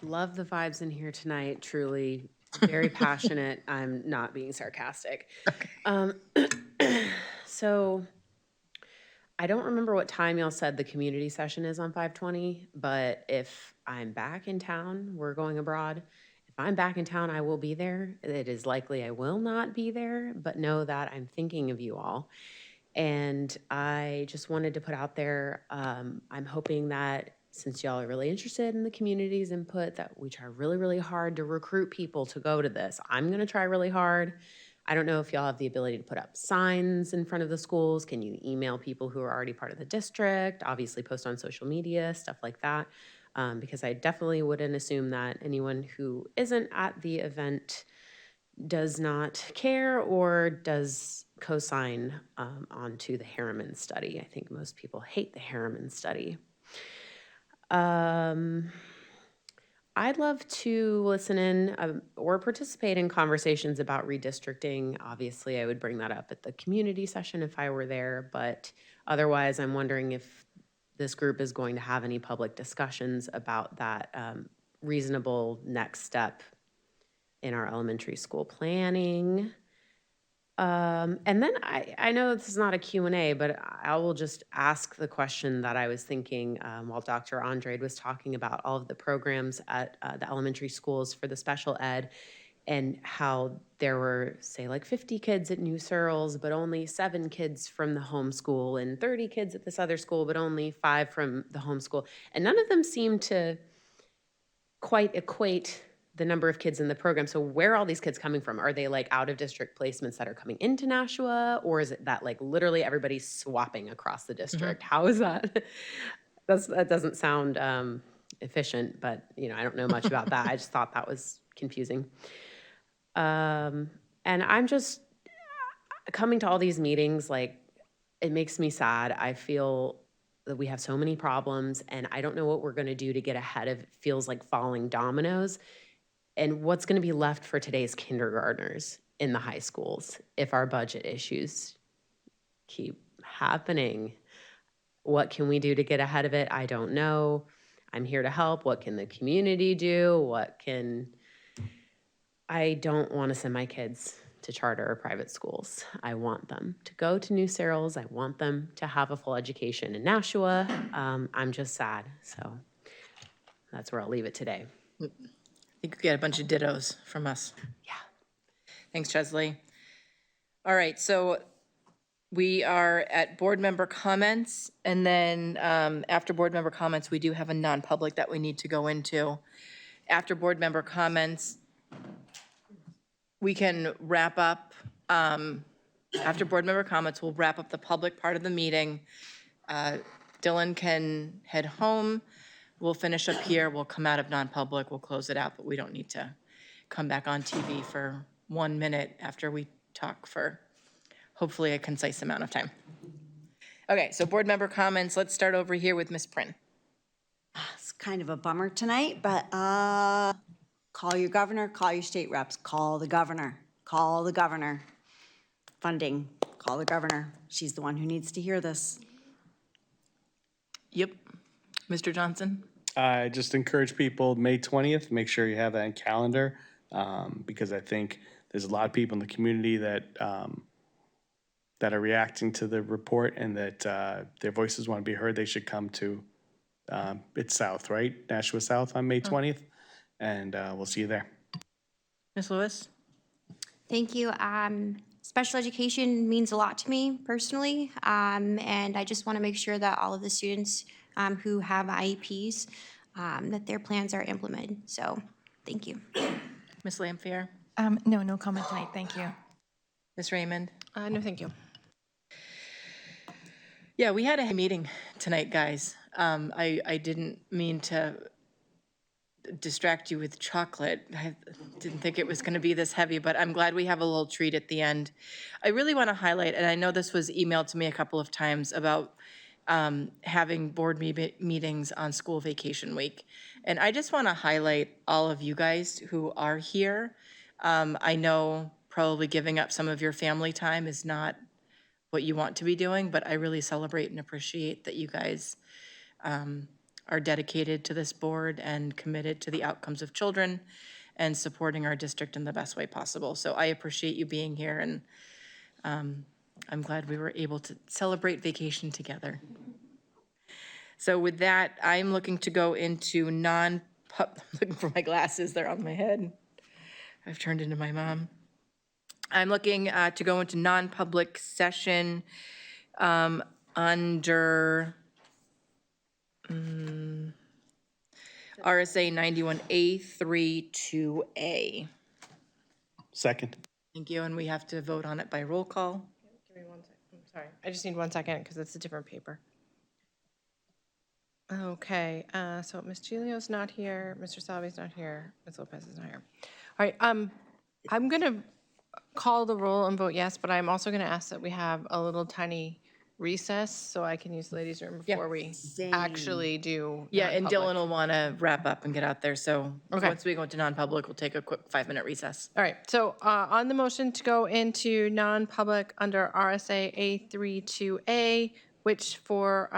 Love the vibes in here tonight, truly very passionate. I'm not being sarcastic. So I don't remember what time y'all said the community session is on 5/20, but if I'm back in town, we're going abroad. If I'm back in town, I will be there. It is likely I will not be there, but know that I'm thinking of you all. And I just wanted to put out there, I'm hoping that since y'all are really interested in the community's input, that we try really, really hard to recruit people to go to this. I'm gonna try really hard. I don't know if y'all have the ability to put up signs in front of the schools. Can you email people who are already part of the district? Obviously post on social media, stuff like that. Because I definitely wouldn't assume that anyone who isn't at the event does not care or does co-sign onto the Harriman study. I think most people hate the Harriman study. I'd love to listen in or participate in conversations about redistricting. Obviously, I would bring that up at the community session if I were there, but otherwise, I'm wondering if this group is going to have any public discussions about that reasonable next step in our elementary school planning. And then I know this is not a Q&A, but I will just ask the question that I was thinking while Dr. Andrade was talking about all of the programs at the elementary schools for the special ed, and how there were, say, like 50 kids at New Searles, but only 7 kids from the homeschool, and 30 kids at this other school, but only 5 from the homeschool. And none of them seem to quite equate the number of kids in the program. So where are all these kids coming from? Are they like out of district placements that are coming into Nashua? Or is it that like literally everybody's swapping across the district? How is that? That doesn't sound efficient, but I don't know much about that. I just thought that was confusing. And I'm just coming to all these meetings, like, it makes me sad. I feel that we have so many problems, and I don't know what we're gonna do to get ahead of, it feels like falling dominoes. And what's gonna be left for today's kindergartners in the high schools if our budget issues keep happening? What can we do to get ahead of it? I don't know. I'm here to help. What can the community do? I don't wanna send my kids to charter or private schools. I want them to go to New Searles. I want them to have a full education in Nashua. I'm just sad. So that's where I'll leave it today. I think we get a bunch of dittos from us. Yeah. Thanks, Chesley. All right, so we are at board member comments, and then after board member comments, we do have a non-public that we need to go into. After board member comments, we can wrap up. After board member comments, we'll wrap up the public part of the meeting. Dylan can head home. We'll finish up here. We'll come out of non-public. We'll close it out, but we don't need to come back on TV for 1 minute after we talk for hopefully a concise amount of time. Okay, so board member comments. Let's start over here with Ms. Prin. It's kind of a bummer tonight, but call your governor, call your state reps, call the governor, call the governor. Funding, call the governor. She's the one who needs to hear this. Yep. Mr. Johnson? I just encourage people, May 20th, make sure you have that on calendar, because I think there's a lot of people in the community that that are reacting to the report, and that their voices want to be heard. They should come to, it's South, right? Nashua South on May 20th, and we'll see you there. Ms. Lewis? Thank you. Special education means a lot to me personally, and I just want to make sure that all of the students who have IEPs, that their plans are implemented. So, thank you. Ms. Lampier? No comment tonight, thank you. Ms. Raymond? No, thank you. Yeah, we had a meeting tonight, guys. I didn't mean to distract you with chocolate. I didn't think it was going to be this heavy, but I'm glad we have a little treat at the end. I really want to highlight, and I know this was emailed to me a couple of times, about having board meetings on school vacation week. And I just want to highlight all of you guys who are here. I know probably giving up some of your family time is not what you want to be doing, but I really celebrate and appreciate that you guys are dedicated to this board and committed to the outcomes of children and supporting our district in the best way possible. So I appreciate you being here, and I'm glad we were able to celebrate vacation together. So with that, I'm looking to go into looking for my glasses, they're on my head. I've turned into my mom. I'm looking to go into non-public session under RSA 91A32A. Second. Thank you, and we have to vote on it by roll call. Give me 1 second. I'm sorry. I just need 1 second because it's a different paper. Okay, so Ms. Giglio's not here, Mr. Salvi's not here, Ms. Lopez is not here. All right, I'm going to call the roll and vote yes, but I'm also going to ask that we have a little tiny recess so I can use the ladies' room before we actually do. Yeah, and non-public. Dylan will want to wrap up and get out there, so Okay. once we go into non-public, we'll take a quick 5-minute recess. All right, so on the motion to go into non-public under RSA A32A, which for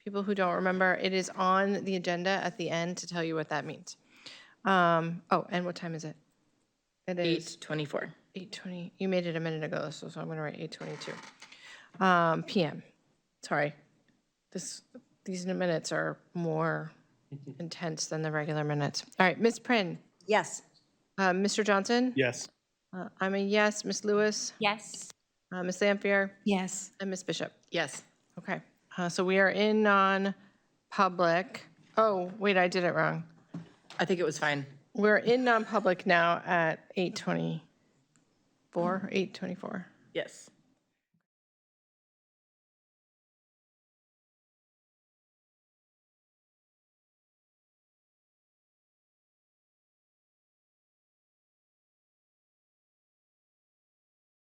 people who don't remember, it is on the agenda at the end to tell you what that means. Oh, and what time is it? It is 8:24. 8:20. You made it a minute ago, so I'm going to write 8:22 p.m. Sorry. These minutes are more intense than the regular minutes. All right, Ms. Prin. Yes. Mr. Johnson? Yes. I'm a yes. Ms. Lewis? Yes. Ms. Lampier? Yes. And Ms. Bishop? Yes. Okay, so we are in non-public. Oh, wait, I did it wrong. I think it was fine. We're in non-public now at 8:24. Yes.